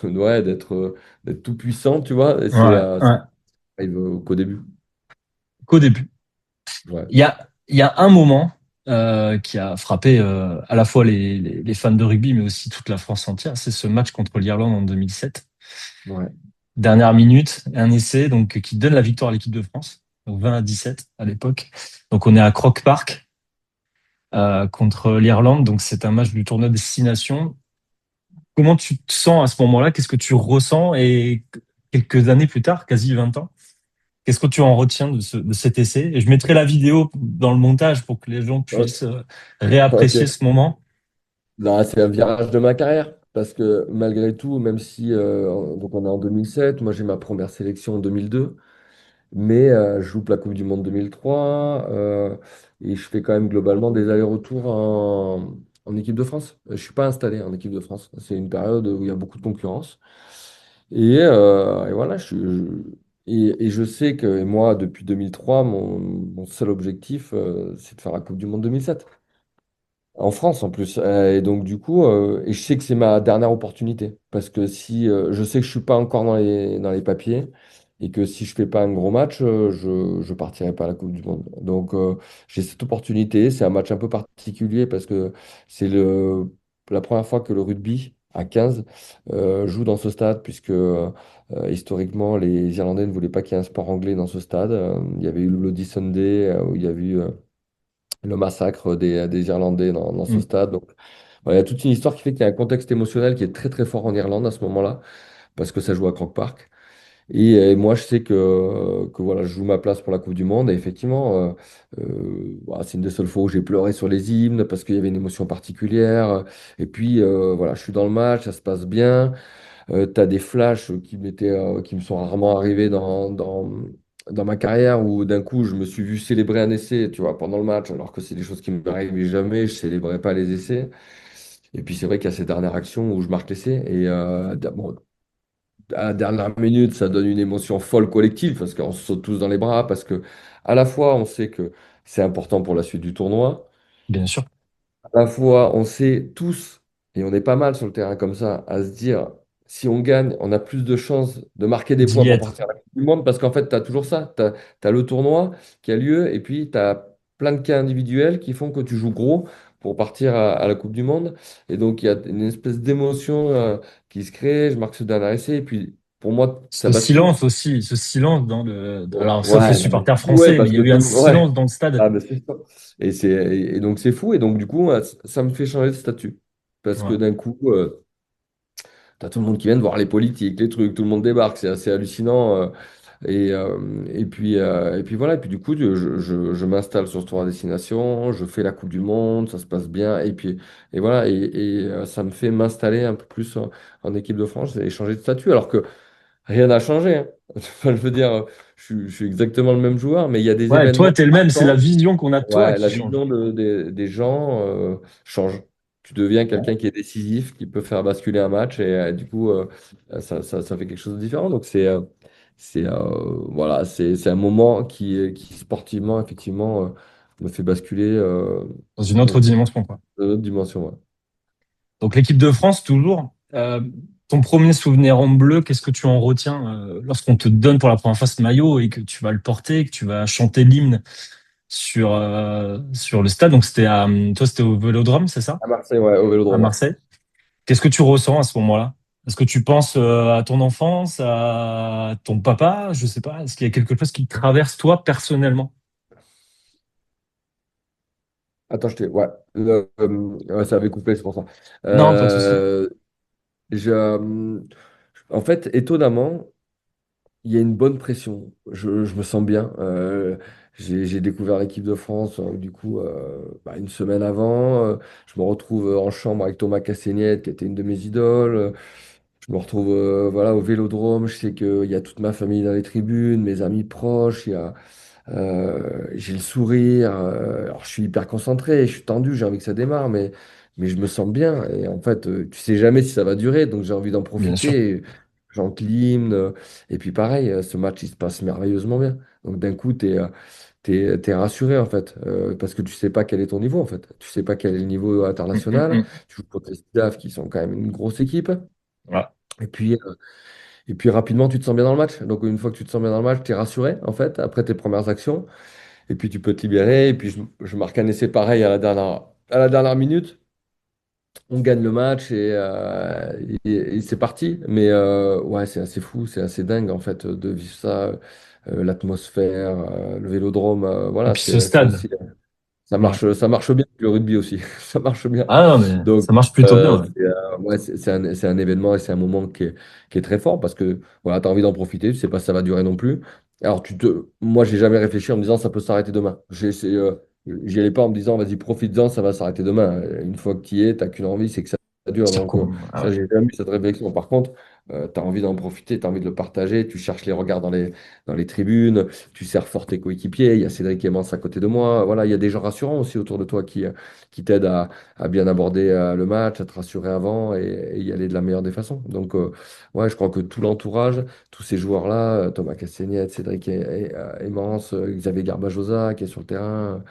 Speaker 2: ouais, d'être tout puissant, tu vois,
Speaker 1: Ouais.
Speaker 2: ça
Speaker 1: Ouais.
Speaker 2: arrive qu'au début.
Speaker 1: Qu'au début.
Speaker 2: Ouais,
Speaker 1: Il y a un moment qui a frappé à la fois les fans de rugby, mais aussi toute la France entière. C'est ce match contre l'Irlande en 2007.
Speaker 2: ouais,
Speaker 1: Dernière minute, un essai donc qui donne la victoire à l'équipe de France. Donc 20-17 à l'époque. Donc on est à Croke Park contre l'Irlande. Donc c'est un match du tournoi Destination. Comment tu te sens à ce moment-là? Qu'est-ce que tu ressens? Et quelques années plus tard, quasi 20 ans, qu'est-ce que tu en retiens de cet essai? Et je mettrai la vidéo dans le montage pour que les gens
Speaker 2: ouais,
Speaker 1: puissent réapprécier
Speaker 2: ok.
Speaker 1: ce moment.
Speaker 2: Non, c'est un virage de ma carrière. Parce que malgré tout, même si donc on est en 2007, moi j'ai ma première sélection en 2002, mais je loupe la Coupe du Monde 2003 et je fais quand même globalement des allers-retours en équipe de France. Je suis pas installé en équipe de France. C'est une période où il y a beaucoup de concurrence. Et voilà, et je sais que moi, depuis 2003, mon seul objectif, c'est de faire la Coupe du Monde 2007. En France en plus. Et donc du coup, et je sais que c'est ma dernière opportunité. Parce que si je sais que je suis pas encore dans les papiers et que si je fais pas un gros match, je partirai pas à la Coupe du Monde. Donc j'ai cette opportunité. C'est un match un peu particulier parce que c'est la première fois que le rugby à 15 joue dans ce stade, puisque historiquement, les Irlandais ne voulaient pas qu'il y ait un sport anglais dans ce stade. Il y avait eu le Bloody Sunday, où il y a eu le massacre des Irlandais dans ce
Speaker 1: Mm.
Speaker 2: stade. Donc, voilà, il y a toute une histoire qui fait qu'il y a un contexte émotionnel qui est très très fort en Irlande à ce moment-là, parce que ça joue à Croke Park. Et moi, je sais que voilà, je joue ma place pour la Coupe du Monde. Et effectivement, voilà, c'est une des seules fois où j'ai pleuré sur les hymnes parce qu'il y avait une émotion particulière. Et puis, voilà, je suis dans le match, ça se passe bien. Tu as des flashs qui me sont rarement arrivés dans ma carrière où d'un coup je me suis vu célébrer un essai, tu vois, pendant le match, alors que c'est des choses qui ne m'arrivaient jamais, je célébrais pas les essais. Et puis c'est vrai qu'il y a ces dernières actions où je marque l'essai. Et bon, à la dernière minute, ça donne une émotion folle collective parce qu'on se saute tous dans les bras, parce que à la fois on sait que c'est important pour la suite du tournoi.
Speaker 1: Bien sûr,
Speaker 2: À la fois, on sait tous, et on est pas mal sur le terrain comme ça, à se dire, si on gagne, on a plus de chances de marquer des points
Speaker 1: d'y
Speaker 2: pour
Speaker 1: être.
Speaker 2: partir à la Coupe du Monde, parce qu'en fait, tu as toujours ça. Tu as, le tournoi qui a lieu, et puis tu as plein de cas individuels qui font que tu joues gros pour partir à la Coupe du Monde. Et donc, il y a une espèce d'émotion qui se crée, je marque ce dernier essai, et puis pour moi, ça bascule.
Speaker 1: Ce silence dans alors sauf les
Speaker 2: Ouais, non, mais
Speaker 1: supporters
Speaker 2: ouais,
Speaker 1: français, mais
Speaker 2: parce
Speaker 1: il y
Speaker 2: que
Speaker 1: a eu
Speaker 2: tout
Speaker 1: un
Speaker 2: le monde. Ouais.
Speaker 1: silence dans le stade.
Speaker 2: Ah, mais c'est ça. Et donc c'est fou. Et donc du coup, ça me fait changer de statut. Parce que
Speaker 1: Ouais.
Speaker 2: d'un coup, t'as tout le monde qui vient de voir les politiques, les trucs, tout le monde débarque, c'est assez hallucinant. Et puis voilà, et puis du coup, je m'installe sur ce tour à destination, je fais la Coupe du Monde, ça se passe bien. Et voilà, ça me fait m'installer un peu plus en équipe de France et changer de statut. Alors que rien n'a changé, hein. Enfin, je veux dire, je suis exactement le même joueur, mais il y a des
Speaker 1: Ouais, toi,
Speaker 2: événements
Speaker 1: t'es le même, c'est la
Speaker 2: marquants.
Speaker 1: vision qu'on a de toi
Speaker 2: Ouais,
Speaker 1: qui
Speaker 2: la
Speaker 1: change.
Speaker 2: vision des gens change. Tu deviens
Speaker 1: Ouais.
Speaker 2: quelqu'un qui est décisif, qui peut faire basculer un match, et du coup, ça fait quelque chose de différent. Donc, voilà, c'est un moment qui sportivement, effectivement, me fait basculer
Speaker 1: Dans une
Speaker 2: dans
Speaker 1: autre dimension, quoi.
Speaker 2: une autre dimension. Ouais.
Speaker 1: Donc l'équipe de France, toujours. Ton premier souvenir en bleu, qu'est-ce que tu en retiens lorsqu'on te donne pour la première fois ce maillot et que tu vas le porter, que tu vas chanter l'hymne sur le stade. Donc toi, c'était au Vélodrome, c'est ça?
Speaker 2: À Marseille, ouais, au
Speaker 1: À
Speaker 2: Vélodrome. Ouais.
Speaker 1: Marseille. Qu'est-ce que tu ressens à ce moment-là? Est-ce que tu penses à ton enfance, à ton papa? Je sais pas. Est-ce qu'il y a quelque chose qui te traverse toi personnellement?
Speaker 2: Attends, ouais. Ouais, ça avait coupé, c'est pour ça.
Speaker 1: Non, pas de souci.
Speaker 2: Euh, en fait, étonnamment, il y a une bonne pression. Je me sens bien. J'ai découvert l'équipe de France, du coup, une semaine avant. Je me retrouve en chambre avec Thomas Cassaignette, qui était une de mes idoles. Je me retrouve voilà, au Vélodrome, je sais qu'il y a toute ma famille dans les tribunes, mes amis proches, j'ai le sourire, alors je suis hyper concentré, je suis tendu, j'ai envie que ça démarre, mais je me sens bien. Et en fait, tu sais jamais si ça va durer, donc j'ai envie d'en
Speaker 1: Bien sûr.
Speaker 2: profiter. J'entre l'hymne, et puis pareil, ce match, il se passe merveilleusement bien. Donc d'un coup, t'es rassuré, en fait, parce que tu sais pas quel est ton niveau, en fait. Tu sais pas quel est le niveau
Speaker 1: Mm, mm,
Speaker 2: international.
Speaker 1: mm.
Speaker 2: Tu joues contre les Slaves, qui sont quand même une grosse équipe.
Speaker 1: Ouais.
Speaker 2: Et puis, rapidement, tu te sens bien dans le match. Donc, une fois que tu te sens bien dans le match, tu es rassuré, en fait, après tes premières actions. Et puis, tu peux te libérer. Et puis, je marque un essai pareil à la dernière minute. On gagne le match et c'est parti. Mais ouais, c'est assez fou, c'est assez dingue, en fait, de vivre ça. L'atmosphère, le vélodrome,
Speaker 1: Et
Speaker 2: voilà,
Speaker 1: puis ce
Speaker 2: c'est
Speaker 1: stade.
Speaker 2: aussi.
Speaker 1: Ouais.
Speaker 2: Ça marche bien, le rugby aussi. Ça marche bien.
Speaker 1: Ah non, mais
Speaker 2: Donc,
Speaker 1: ça marche plutôt bien. Ouais.
Speaker 2: ouais, c'est un événement et c'est un moment qui est très fort parce que voilà, tu as envie d'en profiter, tu sais pas si ça va durer non plus. Alors, moi, j'ai jamais réfléchi en me disant ça peut s'arrêter demain. J'y allais pas en me disant vas-y, profite-en, ça va s'arrêter demain. Une fois que tu y es, tu qu'une envie, c'est que ça dure.
Speaker 1: Ça
Speaker 2: Donc,
Speaker 1: court. Ah
Speaker 2: ça,
Speaker 1: ouais.
Speaker 2: j'ai jamais eu cette réflexion. Par contre, tu as envie d'en profiter, tu as envie de le partager, tu cherches les regards dans les tribunes, tu serres fort tes coéquipiers. Il y a Cédric Emmens à côté de moi. Voilà, il y a des gens rassurants aussi autour de toi qui t'aident à bien aborder le match, à te rassurer avant et y aller de la meilleure des façons. Donc, ouais, je crois que tout l'entourage, tous ces joueurs-là, Thomas Castagnette, Cédric Emmens, Xavier Garbajosa qui est sur le terrain,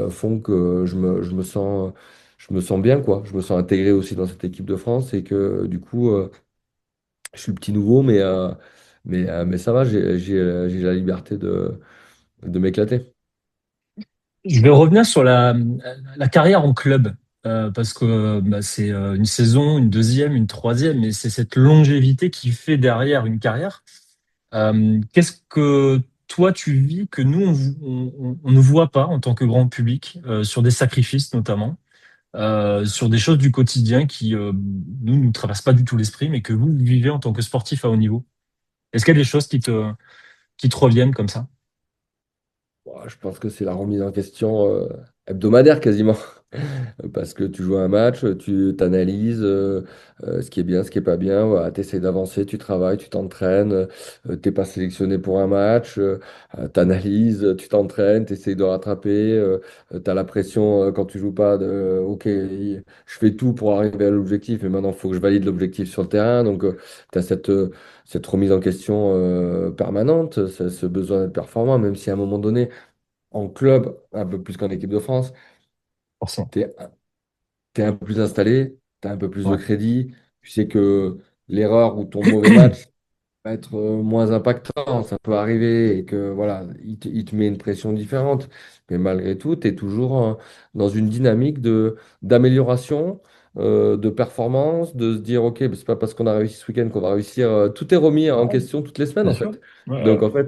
Speaker 2: font que je me sens bien, quoi. Je me sens intégré aussi dans cette équipe de France et que du coup, je suis le petit nouveau, mais ça va, j'ai la liberté de m'éclater.
Speaker 1: Je vais revenir sur la carrière en club, parce que bah, c'est une saison, une deuxième, une troisième, et c'est cette longévité qui fait derrière une carrière. Qu'est-ce que toi tu vis que nous on ne voit pas en tant que grand public, sur des sacrifices notamment, sur des choses du quotidien qui nous traversent pas du tout l'esprit, mais que vous vivez en tant que sportif à haut niveau? Est-ce qu'il y a des choses qui te reviennent comme ça?
Speaker 2: Bon, je pense que c'est la remise en question hebdomadaire quasiment. Parce que tu joues un match, tu t'analyses ce qui est bien, ce qui est pas bien. Voilà, tu essaies d'avancer, tu travailles, tu t'entraînes. T'es pas sélectionné pour un match, t'analyses, tu t'entraînes, tu essaies de rattraper. Tu as la pression quand tu joues pas de OK, je fais tout pour arriver à l'objectif, mais maintenant il faut que je valide l'objectif sur le terrain. Donc tu as cette remise en question permanente, ce besoin d'être performant, même si à un moment donné, en club, un peu plus qu'en équipe de France,
Speaker 1: Forcément.
Speaker 2: tu es un peu plus installé, tu as un peu plus de
Speaker 1: Ouais.
Speaker 2: crédit, tu sais que l'erreur ou ton mauvais match va être moins impactant, ça peut arriver et que voilà, il te met une pression différente. Mais malgré tout, tu es toujours dans une dynamique d'amélioration, de performance, de se dire, OK, bah, c'est pas parce qu'on a réussi ce week-end qu'on va réussir. Tout est remis en
Speaker 1: Ouais,
Speaker 2: question toutes les semaines,
Speaker 1: bien
Speaker 2: en
Speaker 1: sûr.
Speaker 2: fait.
Speaker 1: Ouais,
Speaker 2: Donc,
Speaker 1: ouais.
Speaker 2: en fait,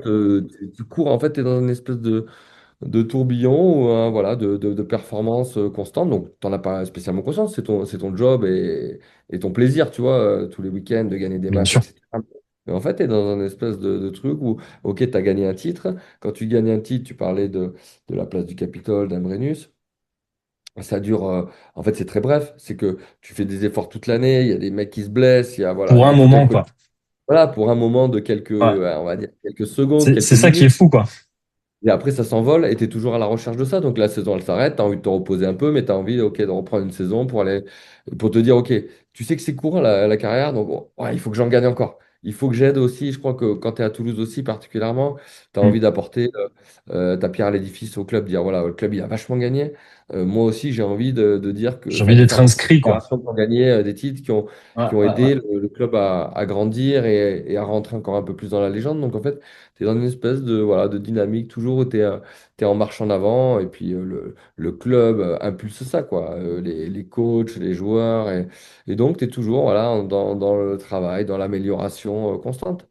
Speaker 2: tu cours, en fait, tu es dans une espèce de tourbillon ou voilà, de performance constante. Donc, tu n'en as pas spécialement conscience, c'est ton job et ton plaisir, tu vois, tous les week-ends de gagner des
Speaker 1: Bien
Speaker 2: matchs,
Speaker 1: sûr.
Speaker 2: etc. Mais en fait, tu es dans un espèce de truc où, OK, tu as gagné un titre. Quand tu gagnes un titre, tu parlais de la place du Capitole, d'Ambrenus. Ça dure, en fait, c'est très bref. C'est que tu fais des efforts toute l'année, il y a des mecs qui se blessent,
Speaker 1: Pour
Speaker 2: il
Speaker 1: un
Speaker 2: y a tout un
Speaker 1: moment, quoi.
Speaker 2: voilà, pour un moment de quelques,
Speaker 1: Ouais.
Speaker 2: on va dire, quelques secondes,
Speaker 1: C'est
Speaker 2: quelques
Speaker 1: ça qui est
Speaker 2: minutes.
Speaker 1: fou, quoi.
Speaker 2: Et après, ça s'envole et tu es toujours à la recherche de ça. Donc la saison, elle s'arrête, tu as envie de te reposer un peu, mais tu as envie ok, de reprendre une saison pour te dire, OK, tu sais que c'est court la carrière, donc bon, ouais, il faut que j'en gagne encore. Il faut que j'aide aussi. Je crois que quand tu es à Toulouse aussi, particulièrement, tu as
Speaker 1: Mm.
Speaker 2: envie d'apporter ta pierre à l'édifice au club, dire, voilà, le club, il a vachement gagné. Moi aussi, j'ai envie de dire que,
Speaker 1: J'ai
Speaker 2: enfin,
Speaker 1: envie
Speaker 2: de
Speaker 1: d'être
Speaker 2: faire partie des
Speaker 1: inscrit, quoi.
Speaker 2: générations qui ont gagné des titres,
Speaker 1: Ouais,
Speaker 2: qui ont
Speaker 1: ouais, ouais.
Speaker 2: aidé le club à grandir et à rentrer encore un peu plus dans la légende. Donc en fait, tu es dans une espèce voilà, de dynamique toujours où tu es en marche en avant et puis le club impulse ça, quoi. Les coachs, les joueurs. Et donc, tu es toujours voilà, dans le travail, dans l'amélioration constante.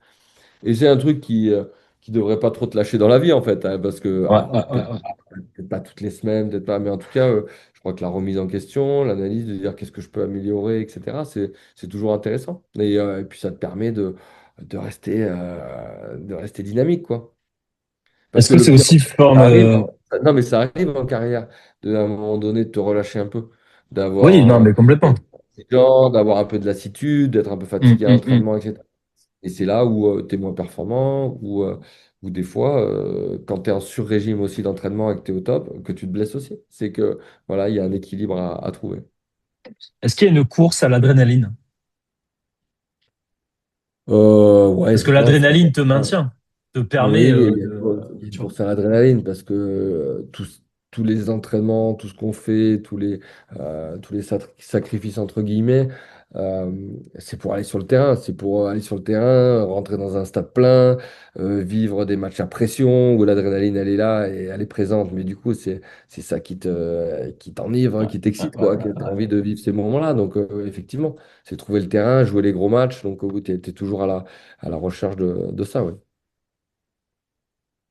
Speaker 2: Et c'est un truc qui devrait pas trop te lâcher dans la vie, en fait, hein, parce que,
Speaker 1: Ouais,
Speaker 2: alors,
Speaker 1: ouais, ouais, ouais.
Speaker 2: peut-être pas toutes les semaines, peut-être pas, mais en tout cas, je crois que la remise en question, l'analyse, de dire qu'est-ce que je peux améliorer, etc., c'est toujours intéressant. Et puis, ça te permet de rester dynamique, quoi. Parce
Speaker 1: Est-ce
Speaker 2: que
Speaker 1: que
Speaker 2: le
Speaker 1: c'est
Speaker 2: pire,
Speaker 1: aussi forme,
Speaker 2: ça arrive, hein. Non, mais ça arrive en carrière, à un moment donné, de te relâcher un peu,
Speaker 1: oui,
Speaker 2: d'avoir
Speaker 1: non, mais complètement.
Speaker 2: les gens, d'avoir un peu de lassitude, d'être un peu
Speaker 1: Mm,
Speaker 2: fatigué à
Speaker 1: mm, mm.
Speaker 2: l'entraînement, etc. Et c'est là où tu es moins performant, ou des fois, quand tu es en sur-régime aussi d'entraînement et que tu es au top, que tu te blesses aussi. C'est que voilà, il y a un équilibre à trouver.
Speaker 1: Est-ce qu'il y a une course à l'adrénaline?
Speaker 2: Ouais,
Speaker 1: Parce
Speaker 2: je
Speaker 1: que
Speaker 2: pense.
Speaker 1: l'adrénaline te maintient, te permet
Speaker 2: Oui,
Speaker 1: de...
Speaker 2: une
Speaker 1: tu vois.
Speaker 2: course à l'adrénaline parce que tous les entraînements, tout ce qu'on fait, tous les sacrifices entre guillemets, euh, c'est pour aller sur le terrain. C'est pour aller sur le terrain, rentrer dans un stade plein, vivre des matchs à pression où l'adrénaline elle est là et elle est présente. Mais du coup, c'est ça qui t'enivre, hein,
Speaker 1: Ouais,
Speaker 2: qui
Speaker 1: ouais,
Speaker 2: t'excite,
Speaker 1: ouais,
Speaker 2: quoi,
Speaker 1: ouais,
Speaker 2: que tu as
Speaker 1: ouais.
Speaker 2: envie de vivre ces moments-là. Donc, effectivement, c'est trouver le terrain, jouer les gros matchs. Donc, tu es toujours à la recherche de ça, ouais.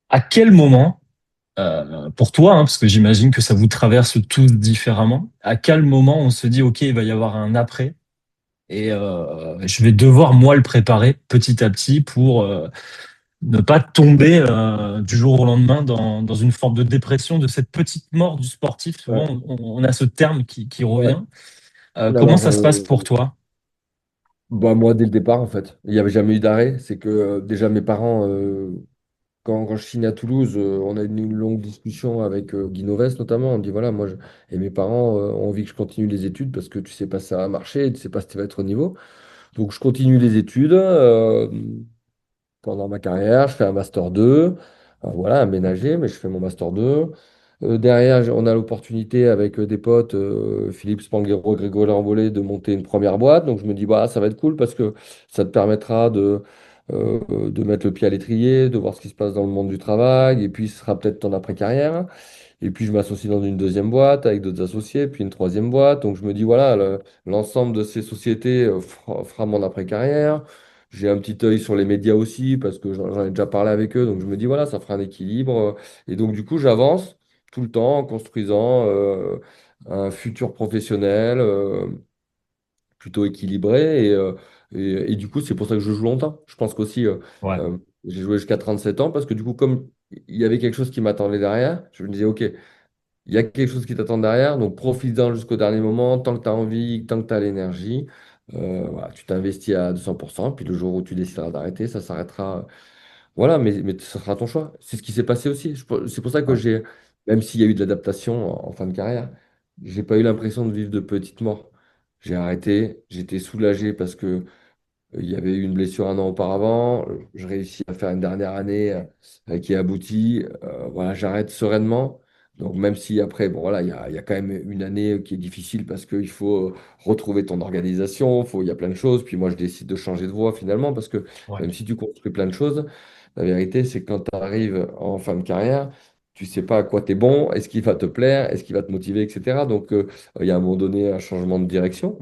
Speaker 1: À quel moment, pour toi, hein, parce que j'imagine que ça vous traverse tous différemment, à quel moment on se dit, OK, il va y avoir un après et je vais devoir, moi, le préparer petit à petit pour ne pas tomber du jour au lendemain dans une forme de dépression, de cette petite mort du sportif.
Speaker 2: Ouais.
Speaker 1: Souvent, on a ce terme qui
Speaker 2: Ouais.
Speaker 1: revient. Comment
Speaker 2: Alors,
Speaker 1: ça se passe pour toi?
Speaker 2: bah, moi, dès le départ, en fait, il n'y avait jamais eu d'arrêt. C'est que déjà, mes parents, quand je signe à Toulouse, on a eu une longue discussion avec Guy Novès, notamment. On dit, voilà, et mes parents ont envie que je continue les études parce que tu sais pas si ça va marcher, tu sais pas si tu vas être au niveau. Donc, je continue les études. Pendant ma carrière. Je fais un master 2, voilà, aménagé, mais je fais mon master 2. Derrière, on a l'opportunité avec des potes, Philippe Spanghero, Grégory Lambollet, de monter une première boîte. Donc je me dis, bah, ça va être cool parce que ça te permettra de mettre le pied à l'étrier, de voir ce qui se passe dans le monde du travail, et puis ce sera peut-être ton après-carrière. Et puis je m'associe dans une deuxième boîte avec d'autres associés, puis une troisième boîte. Donc je me dis, voilà, l'ensemble de ces sociétés fera mon après-carrière. J'ai un petit œil sur les médias aussi, parce que j'en ai déjà parlé avec eux. Donc je me dis, voilà, ça fera un équilibre. Et donc du coup, j'avance tout le temps en construisant un futur professionnel plutôt équilibré. Et du coup, c'est pour ça que je joue longtemps. Je pense qu'aussi,
Speaker 1: Ouais,
Speaker 2: euh, j'ai joué jusqu'à 37 ans, parce que du coup, comme il y avait quelque chose qui m'attendait derrière, je me disais, OK, il y a quelque chose qui t'attend derrière, donc profite-en jusqu'au dernier moment, tant que tu as envie, tant que tu as l'énergie. Voilà, tu t'investis à 200%, puis le jour où tu décideras d'arrêter, ça s'arrêtera. Voilà, mais ce sera ton choix. C'est ce qui s'est passé aussi. C'est pour ça que
Speaker 1: ouais,
Speaker 2: même s'il y a eu de l'adaptation en fin de carrière, j'ai pas eu l'impression de vivre de petites morts. J'ai arrêté, j'étais soulagé parce que il y avait eu une blessure un an auparavant. Je réussis à faire une dernière année qui aboutit. Voilà, j'arrête sereinement. Donc, même si après, bon, voilà, il y a quand même une année qui est difficile parce qu'il faut retrouver ton organisation, il y a plein de choses. Puis moi, je décide de changer de voie finalement parce que
Speaker 1: ouais,
Speaker 2: même si tu construis plein de choses, la vérité, c'est que quand tu arrives en fin de carrière, tu sais pas à quoi tu es bon, est-ce qu'il va te plaire, est-ce qu'il va te motiver, etc. Donc, il y a à un moment donné un changement de direction.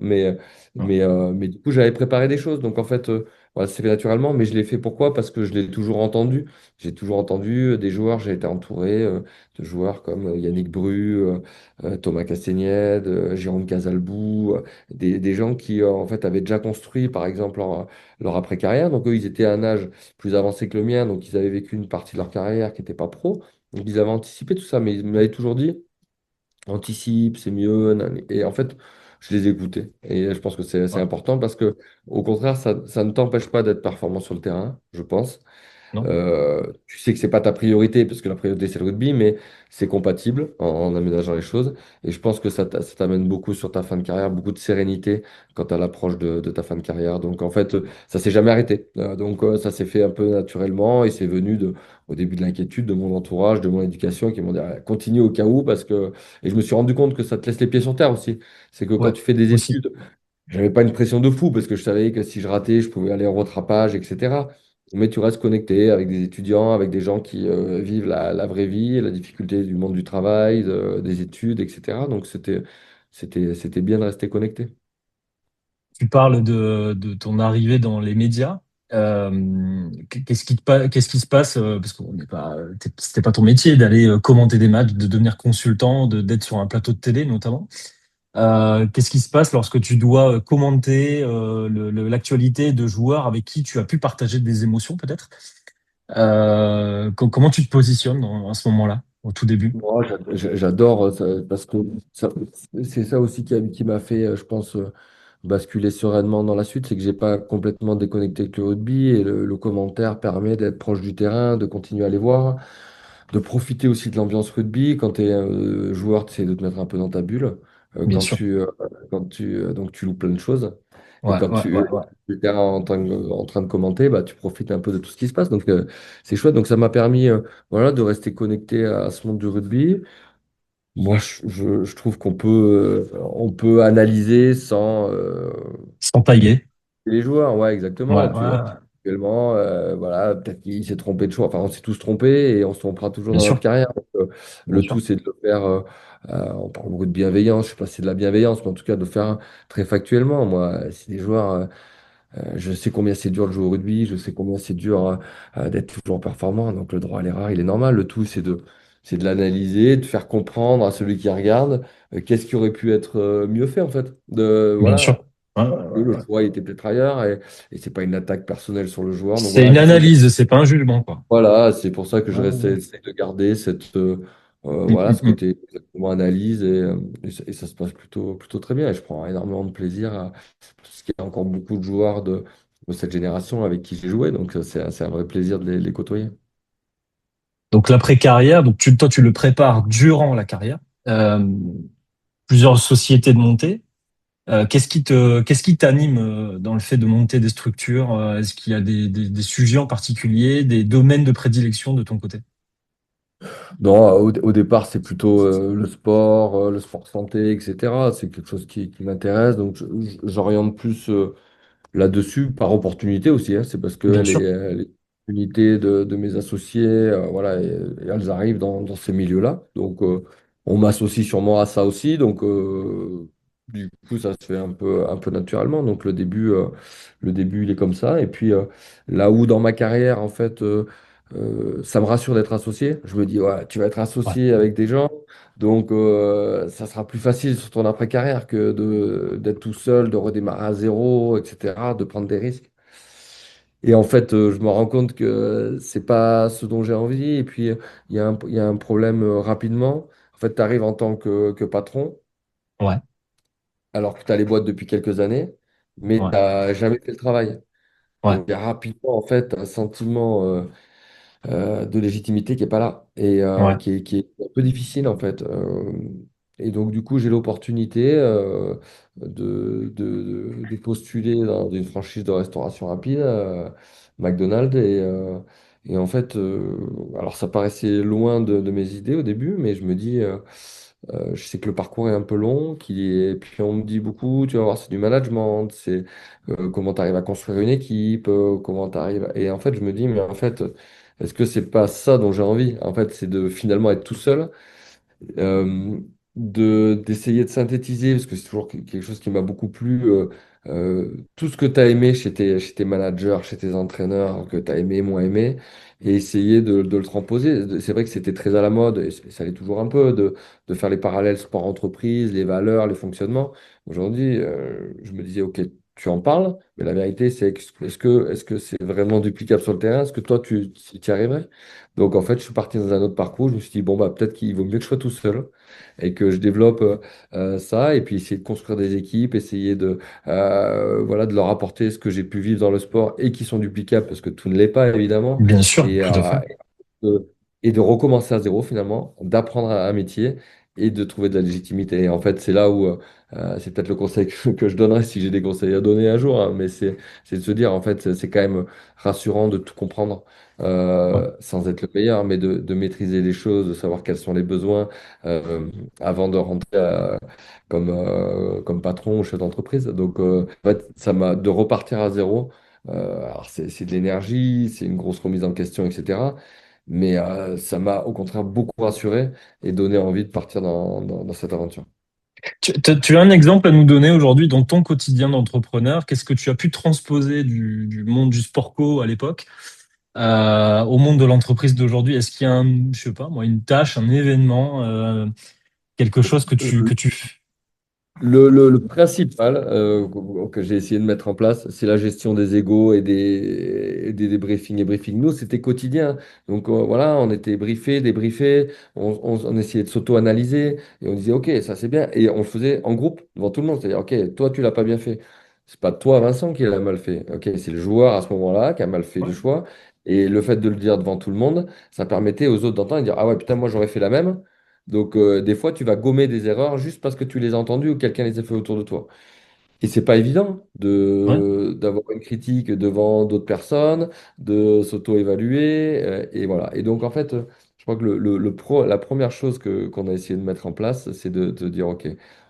Speaker 1: ouais,
Speaker 2: Mais du coup, j'avais préparé des choses. Donc, en fait, voilà, c'est fait naturellement. Mais je l'ai fait pourquoi? Parce que je l'ai toujours entendu. J'ai toujours entendu des joueurs. J'ai été entouré de joueurs comme Yannick Bru, Thomas Castagnède, Jérôme Casalbou, des gens qui, en fait, avaient déjà construit, par exemple, leur après-carrière. Donc, eux, ils étaient à un âge plus avancé que le mien. Donc, ils avaient vécu une partie de leur carrière qui n'était pas pro. Donc, ils avaient anticipé tout ça. Mais ils m'avaient toujours dit, anticipe, c'est mieux. Et en fait, je les écoutais. Et je pense que c'est
Speaker 1: ouais.
Speaker 2: important parce que, au contraire, ça ne t'empêche pas d'être performant sur le terrain, je pense.
Speaker 1: Non?
Speaker 2: Tu sais que c'est pas ta priorité parce que la priorité c'est le rugby, mais c'est compatible en aménageant les choses. Et je pense que ça t'amène beaucoup sur ta fin de carrière, beaucoup de sérénité quand à l'approche de ta fin de carrière. Donc en fait, ça s'est jamais arrêté. Donc ça s'est fait un peu naturellement et c'est venu au début de l'inquiétude de mon entourage, de mon éducation qui m'ont dit ah, continue au cas où parce que. Et je me suis rendu compte que ça te laisse les pieds sur terre aussi. C'est que quand
Speaker 1: Ouais,
Speaker 2: tu fais des
Speaker 1: aussi.
Speaker 2: études, j'avais pas une pression de fou parce que je savais que si je ratais, je pouvais aller en rattrapage, etc. Mais tu restes connecté avec des étudiants, avec des gens qui vivent la vraie vie, la difficulté du monde du travail, des études, etc. Donc c'était bien de rester connecté.
Speaker 1: Tu parles de ton arrivée dans les médias. Qu'est-ce qui se passe parce que c'était pas ton métier d'aller commenter des matchs, de devenir consultant, d'être sur un plateau de télé notamment. Qu'est-ce qui se passe lorsque tu dois commenter l'actualité de joueurs avec qui tu as pu partager des émotions peut-être? Comment tu te positionnes à ce moment-là, au tout début?
Speaker 2: Moi, j'adore ça, parce que c'est ça aussi qui m'a fait, je pense, basculer sereinement dans la suite, c'est que j'ai pas complètement déconnecté avec le rugby et le commentaire permet d'être proche du terrain, de continuer à les voir, de profiter aussi de l'ambiance rugby. Quand tu es joueur, tu essaies de te mettre un peu dans ta bulle.
Speaker 1: Bien sûr.
Speaker 2: Donc tu loues plein de choses. Et
Speaker 1: Ouais,
Speaker 2: quand
Speaker 1: ouais, ouais,
Speaker 2: tu
Speaker 1: ouais.
Speaker 2: es en train de commenter, bah, tu profites un peu de tout ce qui se passe. Donc c'est chouette. Donc ça m'a permis voilà, de rester connecté à ce monde du rugby. Moi, je trouve on peut analyser sans,
Speaker 1: Sans tailler.
Speaker 2: les joueurs, ouais,
Speaker 1: Ouais,
Speaker 2: exactement.
Speaker 1: ouais,
Speaker 2: Tu vois,
Speaker 1: ouais.
Speaker 2: actuellement, voilà, peut-être qu'il s'est trompé de choix. Enfin, on s'est tous trompés et on se trompera toujours
Speaker 1: Bien
Speaker 2: dans notre
Speaker 1: sûr,
Speaker 2: carrière. Donc,
Speaker 1: bien
Speaker 2: le tout,
Speaker 1: sûr.
Speaker 2: c'est de le faire. On parle beaucoup de bienveillance. Je sais pas si c'est de la bienveillance, mais en tout cas, de le faire très factuellement. Moi, si des joueurs, je sais combien c'est dur de jouer au rugby, je sais combien c'est dur d'être toujours performant. Donc, le droit à l'erreur, il est normal. Le tout, c'est de l'analyser, de faire comprendre à celui qui regarde qu'est-ce qui aurait pu être mieux fait, en fait.
Speaker 1: Bien sûr.
Speaker 2: Voilà,
Speaker 1: Ouais, ouais,
Speaker 2: que le
Speaker 1: ouais, ouais.
Speaker 2: choix il était peut-être ailleurs et c'est pas une attaque personnelle sur le joueur. Donc
Speaker 1: C'est
Speaker 2: voilà,
Speaker 1: une
Speaker 2: j'essaie
Speaker 1: analyse, c'est pas un jugement, quoi.
Speaker 2: voilà, c'est pour ça que
Speaker 1: Ouais, ouais.
Speaker 2: essaie de garder
Speaker 1: Mm,
Speaker 2: voilà,
Speaker 1: mm,
Speaker 2: ce
Speaker 1: mm.
Speaker 2: côté exactement analyse et ça se passe plutôt très bien. Et je prends énormément de plaisir parce qu'il y a encore beaucoup de joueurs de cette génération avec qui j'ai joué. Donc c'est un vrai plaisir de les côtoyer.
Speaker 1: Donc l'après-carrière, donc toi, tu le prépares durant la carrière. Euh, Plusieurs sociétés de montée. Qu'est-ce qui t'anime dans le fait de monter des structures? Est-ce qu'il y a des sujets en particulier, des domaines de prédilection de ton côté?
Speaker 2: Non, au départ, c'est plutôt le sport santé, etc. C'est quelque chose qui m'intéresse. Donc j'oriente plus. Là-dessus, par opportunité aussi, hein, c'est parce que
Speaker 1: Bien sûr,
Speaker 2: les opportunités de mes associés, voilà, et elles arrivent dans ces milieux-là. Donc, on m'associe sûrement à ça aussi. Donc, du coup, ça se fait un peu naturellement. Donc, le début, il est comme ça. Et puis, là où dans ma carrière, en fait, ça me rassure d'être associé. Je me dis, ouais, tu vas être
Speaker 1: ouais,
Speaker 2: associé avec des gens. Donc, ça sera plus facile sur ton après-carrière que d'être tout seul, de redémarrer à zéro, etc., de prendre des risques. Et en fait, je me rends compte que c'est pas ce dont j'ai envie. Et puis, il y a un problème rapidement. En fait, tu arrives en tant que patron,
Speaker 1: ouais,
Speaker 2: alors que tu as les boîtes depuis quelques années, mais tu
Speaker 1: ouais,
Speaker 2: n'as jamais fait le travail.
Speaker 1: ouais,
Speaker 2: Donc, il y a rapidement, en fait, un sentiment de légitimité qui est pas là et
Speaker 1: ouais,
Speaker 2: qui est un peu difficile en fait. Et donc du coup, j'ai l'opportunité de postuler dans une franchise de restauration rapide, McDonald's. Et en fait, alors ça paraissait loin de mes idées au début, mais je me dis, je sais que le parcours est un peu long, puis on me dit beaucoup, tu vas voir, c'est du management, c'est comment tu arrives à construire une équipe, comment tu arrives. Et en fait, je me dis, mais en fait, est-ce que c'est pas ça dont j'ai envie? En fait, c'est de finalement être tout seul, euh, d'essayer de synthétiser, parce que c'est toujours quelque chose qui m'a beaucoup plu. Tout ce que tu as aimé chez tes managers, chez tes entraîneurs, que tu as aimé, moins aimé, et essayer de le transposer. C'est vrai que c'était très à la mode, et ça l'est toujours un peu, de faire les parallèles sport-entreprise, les valeurs, les fonctionnements. Aujourd'hui, je me disais, OK, tu en parles, mais la vérité, c'est est-ce que c'est vraiment duplicable sur le terrain? Est-ce que toi, tu y arriverais? Donc en fait, je suis parti dans un autre parcours. Je me suis dit, bon, bah, peut-être qu'il vaut mieux que je sois tout seul et que je développe ça et puis essayer de construire des équipes, essayer voilà, de leur apporter ce que j'ai pu vivre dans le sport et qui sont duplicables parce que tout ne l'est pas évidemment.
Speaker 1: bien sûr,
Speaker 2: Et,
Speaker 1: tout à fait.
Speaker 2: de, et de recommencer à zéro finalement, d'apprendre un métier et de trouver de la légitimité. Et en fait, c'est là où c'est peut-être le conseil que je donnerais si j'ai des conseils à donner un jour, hein, mais c'est de se dire en fait, c'est quand même rassurant de tout comprendre
Speaker 1: Ouais.
Speaker 2: sans être le meilleur, mais de maîtriser les choses, de savoir quels sont les besoins euh, avant de rentrer comme patron ou chef d'entreprise. Donc, en fait, ça m'a de repartir à zéro. Alors, c'est de l'énergie, c'est une grosse remise en question, etc. Mais ça m'a au contraire beaucoup rassuré et donné envie de partir dans cette aventure.
Speaker 1: Tu as un exemple à nous donner aujourd'hui dans ton quotidien d'entrepreneur? Qu'est-ce que tu as pu transposer du monde du sport co à l'époque au monde de l'entreprise d'aujourd'hui? Est-ce qu'il y a je sais pas moi, une tâche, un événement, quelque chose que
Speaker 2: Euh,
Speaker 1: tu fais?
Speaker 2: Le principal que j'ai essayé de mettre en place, c'est la gestion des égos et des briefings et briefings. Nous, c'était quotidien. Donc voilà, on était briefés, débriefés, on essayait de s'auto-analyser et on disait, OK, ça c'est bien. Et on le faisait en groupe devant tout le monde. C'est-à-dire, OK, toi, tu l'as pas bien fait. C'est pas toi, Vincent, qui l'a mal fait. OK, c'est le joueur à ce moment-là qui a mal fait le
Speaker 1: Ouais.
Speaker 2: choix. Et le fait de le dire devant tout le monde, ça permettait aux autres d'entendre et de dire, ah ouais, putain, moi, j'aurais fait la même. Donc, des fois, tu vas gommer des erreurs juste parce que tu les as entendues ou quelqu'un les a fait autour de toi. Et c'est pas évident
Speaker 1: Ouais.
Speaker 2: d'avoir une critique devant d'autres personnes, de s'auto-évaluer, et voilà. Et donc, en fait, je crois que la première chose qu'on a essayé de mettre en place, c'est de dire, OK,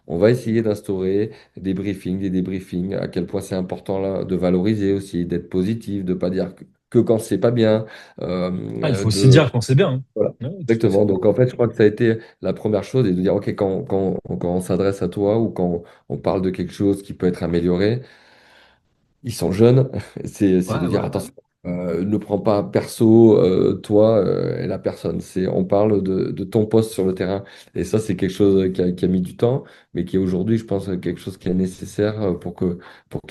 Speaker 2: on va essayer d'instaurer des briefings, des débriefings, à quel point c'est important là, de valoriser aussi, d'être positif, de pas dire que quand c'est pas bien,
Speaker 1: Ah, il faut aussi
Speaker 2: de
Speaker 1: dire quand c'est bien, hein.
Speaker 2: voilà,
Speaker 1: Ouais, tout à
Speaker 2: exactement.
Speaker 1: fait.
Speaker 2: Donc en fait, je crois que ça a été la première chose et de dire, OK, quand on s'adresse à toi ou quand on parle de quelque chose qui peut être amélioré, ils sont jeunes, c'est
Speaker 1: Ouais,
Speaker 2: de dire,
Speaker 1: ouais.
Speaker 2: attention, ne prends pas perso toi et la personne. On parle de ton poste sur le terrain. Et ça, c'est quelque chose qui a mis du temps, mais qui est aujourd'hui, je pense, quelque chose qui est nécessaire pour que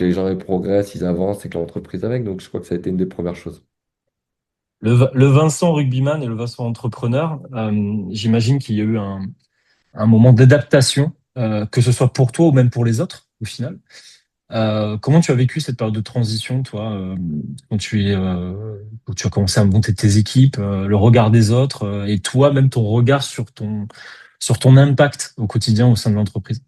Speaker 2: les gens ils progressent, ils avancent et que l'entreprise avec. Donc je crois que ça a été une des premières choses.
Speaker 1: Le Vincent rugbyman et le Vincent entrepreneur, j'imagine qu'il y a eu un moment d'adaptation, que ce soit pour toi ou même pour les autres, au final. Comment tu as vécu cette période de transition, toi, quand tu as commencé à monter tes équipes, le regard des autres, et toi, même ton regard sur ton impact au quotidien au sein de l'entreprise?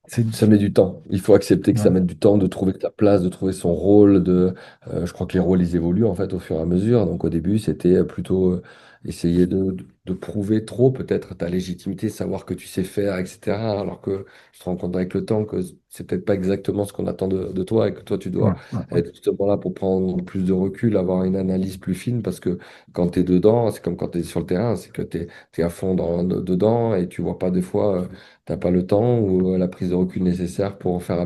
Speaker 2: Ça met du temps. Il faut accepter que ça
Speaker 1: Ouais,
Speaker 2: mette du temps de trouver sa place, de trouver son rôle. Je crois que les rôles, ils évoluent en fait au fur et à mesure. Donc au début, c'était plutôt essayer de prouver trop peut-être ta légitimité, savoir que tu sais faire, etc. Alors que je te rends compte avec le temps que c'est peut-être pas exactement ce qu'on attend de toi et que toi, tu
Speaker 1: ouais,
Speaker 2: dois
Speaker 1: ouais, ouais.
Speaker 2: être justement là pour prendre plus de recul, avoir une analyse plus fine parce que quand tu es dedans, c'est comme quand tu es sur le terrain, c'est que tu es, à fond dedans et tu vois pas des fois. T'as pas le temps ou la prise de recul nécessaire pour faire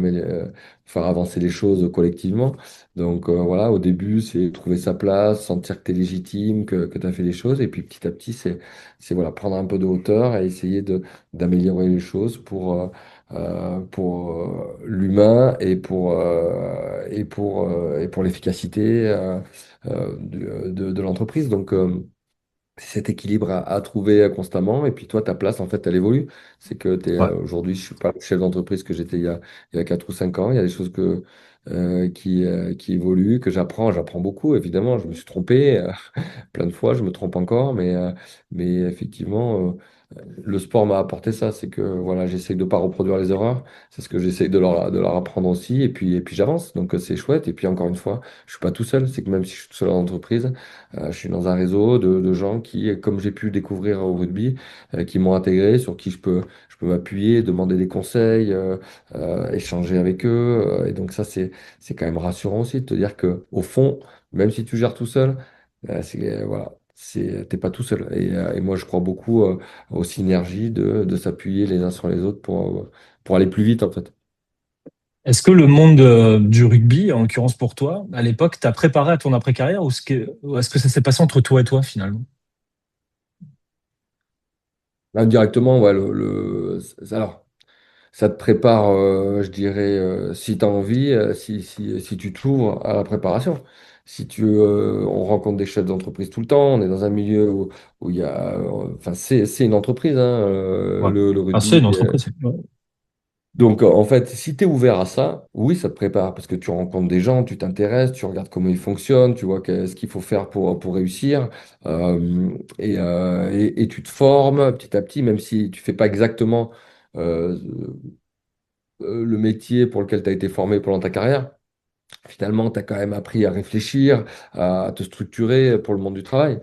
Speaker 2: avancer les choses collectivement. Donc voilà, au début, c'est trouver sa place, sentir que tu es légitime, que tu as fait les choses. Et puis petit à petit, c'est voilà, prendre un peu de hauteur et essayer d'améliorer les choses pour l'humain et pour l'efficacité de l'entreprise. Donc, c'est cet équilibre à trouver constamment. Et puis toi, ta place, en fait, elle évolue. C'est que
Speaker 1: Ouais.
Speaker 2: aujourd'hui, je suis pas le chef d'entreprise que j'étais il y a 4 ou 5 ans. Il y a des choses qui évoluent, que j'apprends. J'apprends beaucoup, évidemment. Je me suis trompé plein de fois, je me trompe encore. Mais effectivement, le sport m'a apporté ça. C'est que voilà, j'essaie de ne pas reproduire les erreurs. C'est ce que j'essaie de leur apprendre aussi. Et puis j'avance. Donc c'est chouette. Et puis encore une fois, je suis pas tout seul. C'est que même si je suis tout seul en entreprise, je suis dans un réseau de gens qui, comme j'ai pu découvrir au rugby, qui m'ont intégré, sur qui je peux m'appuyer, demander des conseils, échanger avec eux. Et donc ça, c'est quand même rassurant aussi de te dire que au fond, même si tu gères tout seul, voilà, t'es pas tout seul. Et moi, je crois beaucoup aux synergies de s'appuyer les uns sur les autres pour aller plus vite, en fait.
Speaker 1: Est-ce que le monde du rugby, en l'occurrence pour toi, à l'époque, t'a préparé à ton après-carrière ou est-ce que ça s'est passé entre toi et toi finalement?
Speaker 2: Indirectement, ouais, alors, ça te prépare, je dirais, si tu as envie, si tu t'ouvres à la préparation. Si on rencontre des chefs d'entreprise tout le temps, on est dans un milieu où il y a, enfin, c'est une entreprise, hein,
Speaker 1: Ouais.
Speaker 2: le
Speaker 1: Ah, c'est
Speaker 2: rugby.
Speaker 1: une entreprise. Ouais.
Speaker 2: Donc, en fait, si tu es ouvert à ça, oui, ça te prépare parce que tu rencontres des gens, tu t'intéresses, tu regardes comment ils fonctionnent, tu vois ce qu'il faut faire pour réussir, et tu te formes petit à petit, même si tu fais pas exactement euh, le métier pour lequel tu as été formé pendant ta carrière. Finalement, tu as quand même appris à réfléchir, à te structurer pour le monde du travail.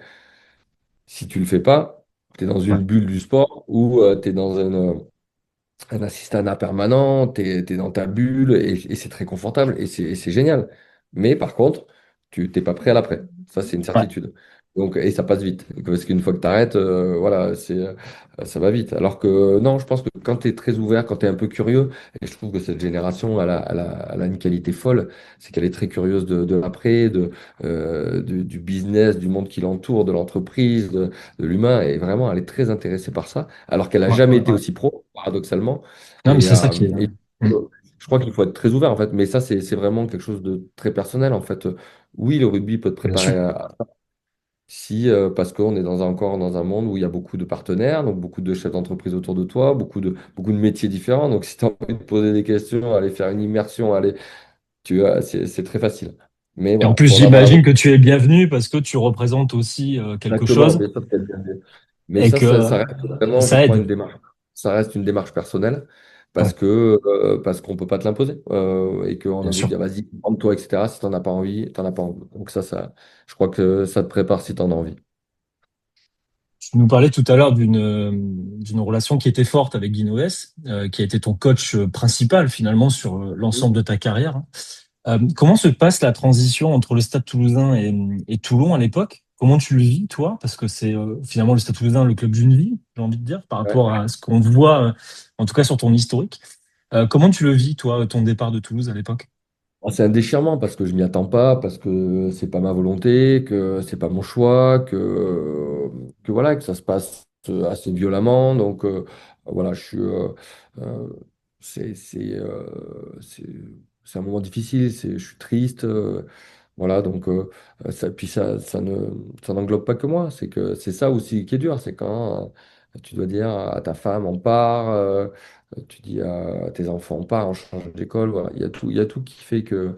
Speaker 2: Si tu le fais pas, tu es dans
Speaker 1: Ouais.
Speaker 2: une bulle du sport ou tu es dans un assistanat permanent, tu es dans ta bulle et c'est très confortable et c'est génial. Mais par contre, tu t'es pas prêt à l'après. Ça, c'est une
Speaker 1: Ouais.
Speaker 2: certitude. Donc, et ça passe vite. Parce qu'une fois que tu arrêtes, voilà, ça va vite. Alors que non, je pense que quand tu es très ouvert, quand tu es un peu curieux, et je trouve que cette génération, elle a une qualité folle, c'est qu'elle est très curieuse de l'après, du business, du monde qui l'entoure, de l'entreprise, de l'humain, et vraiment, elle est très intéressée par ça, alors qu'elle n'a
Speaker 1: Ouais.
Speaker 2: jamais été aussi pro, paradoxalement.
Speaker 1: Non, mais
Speaker 2: Et,
Speaker 1: c'est ça qui est. Mm.
Speaker 2: je crois qu'il faut être très ouvert, en fait. Mais ça, c'est vraiment quelque chose de très personnel, en fait. Oui, le rugby peut te
Speaker 1: Bien sûr.
Speaker 2: préparer si, parce qu'on est encore dans un monde où il y a beaucoup de partenaires, donc beaucoup de chefs d'entreprise autour de toi, beaucoup de métiers différents. Donc, si tu as envie de poser des questions, aller faire une immersion, c'est très facile. Mais
Speaker 1: Et en
Speaker 2: voilà,
Speaker 1: plus,
Speaker 2: faut en avoir la
Speaker 1: j'imagine
Speaker 2: volonté.
Speaker 1: que tu es bienvenu parce que tu représentes aussi quelque
Speaker 2: Exactement,
Speaker 1: chose
Speaker 2: bien sûr, c'est bien vu. Mais
Speaker 1: et
Speaker 2: ça
Speaker 1: que
Speaker 2: reste vraiment, je
Speaker 1: ça
Speaker 2: crois,
Speaker 1: aide.
Speaker 2: une démarche. Ça reste une démarche personnelle
Speaker 1: Ouais,
Speaker 2: parce qu'on peut pas te l'imposer et qu'on a
Speaker 1: bien
Speaker 2: beau te
Speaker 1: sûr.
Speaker 2: dire vas-y, prends-toi, etc. Si tu n'en as pas envie, tu n'en as pas envie. Donc je crois que ça te prépare si tu en as envie.
Speaker 1: Tu nous parlais tout à l'heure d'une relation qui était forte avec Guy Noës, qui a été ton coach principal finalement sur l'ensemble de ta carrière. Comment se passe la transition entre le Stade Toulousain et Toulon à l'époque? Comment tu le vis, toi? Parce que c'est finalement le Stade Toulousain le club d'une vie, j'ai envie de dire, par
Speaker 2: Ouais.
Speaker 1: rapport à ce qu'on voit, en tout cas sur ton historique. Comment tu le vis, toi, ton départ de Toulouse à l'époque?
Speaker 2: C'est un déchirement parce que je m'y attends pas, parce que c'est pas ma volonté, que c'est pas mon choix, que voilà, que ça se passe assez violemment. Donc voilà, euh, c'est c'est un moment difficile, je suis triste. Voilà, donc puis ça n'englobe pas que moi. C'est que c'est ça aussi qui est dur, c'est quand tu dois dire à ta femme on part, tu dis à tes enfants on part, on change d'école. Voilà, il y a tout qui fait que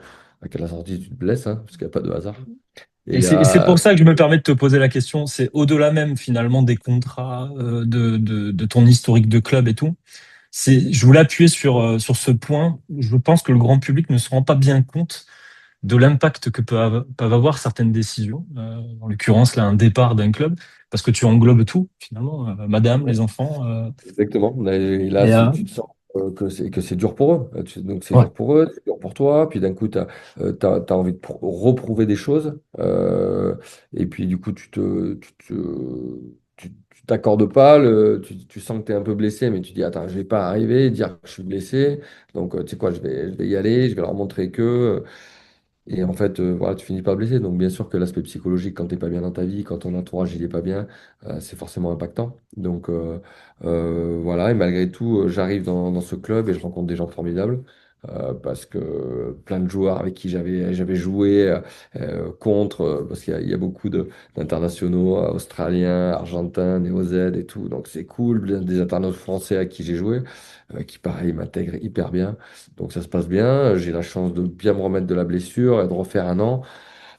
Speaker 2: qu'à la sortie tu te blesses, hein, parce qu'il n'y a pas de hasard.
Speaker 1: Et
Speaker 2: Et
Speaker 1: c'est pour ça que je me permets de te poser la question. C'est au-delà même finalement des contrats, de ton historique de club et tout. Je voulais appuyer sur ce point. Je pense que le grand public ne se rend pas bien compte de l'impact que peuvent avoir certaines décisions. En l'occurrence, là, un départ d'un club, parce que tu englobes tout, finalement, madame, les enfants.
Speaker 2: exactement. Et là,
Speaker 1: Et,
Speaker 2: tu te sens que c'est dur pour eux. Donc c'est
Speaker 1: ouais,
Speaker 2: dur pour eux, c'est dur pour toi. Puis d'un coup, tu as, envie de reprouver des choses. Et puis du coup, tu t'accordes pas. Tu sens que tu es un peu blessé, mais tu dis, attends, je vais pas arriver, dire que je suis blessé. Donc tu sais quoi, je vais y aller, je vais leur montrer que. Et en fait, voilà, tu finis par te blesser. Donc, bien sûr que l'aspect psychologique, quand tu n'es pas bien dans ta vie, quand ton entourage il est pas bien, c'est forcément impactant. Donc, voilà. Et malgré tout, j'arrive dans ce club et je rencontre des gens formidables. Parce que plein de joueurs avec qui j'avais joué contre, parce il y a beaucoup d'internationaux australiens, argentins, néo-Z et tout. Donc, c'est cool. Des internautes français à qui j'ai joué, qui, pareil, m'intègrent hyper bien. Donc ça se passe bien. J'ai la chance de bien me remettre de la blessure et de refaire un an.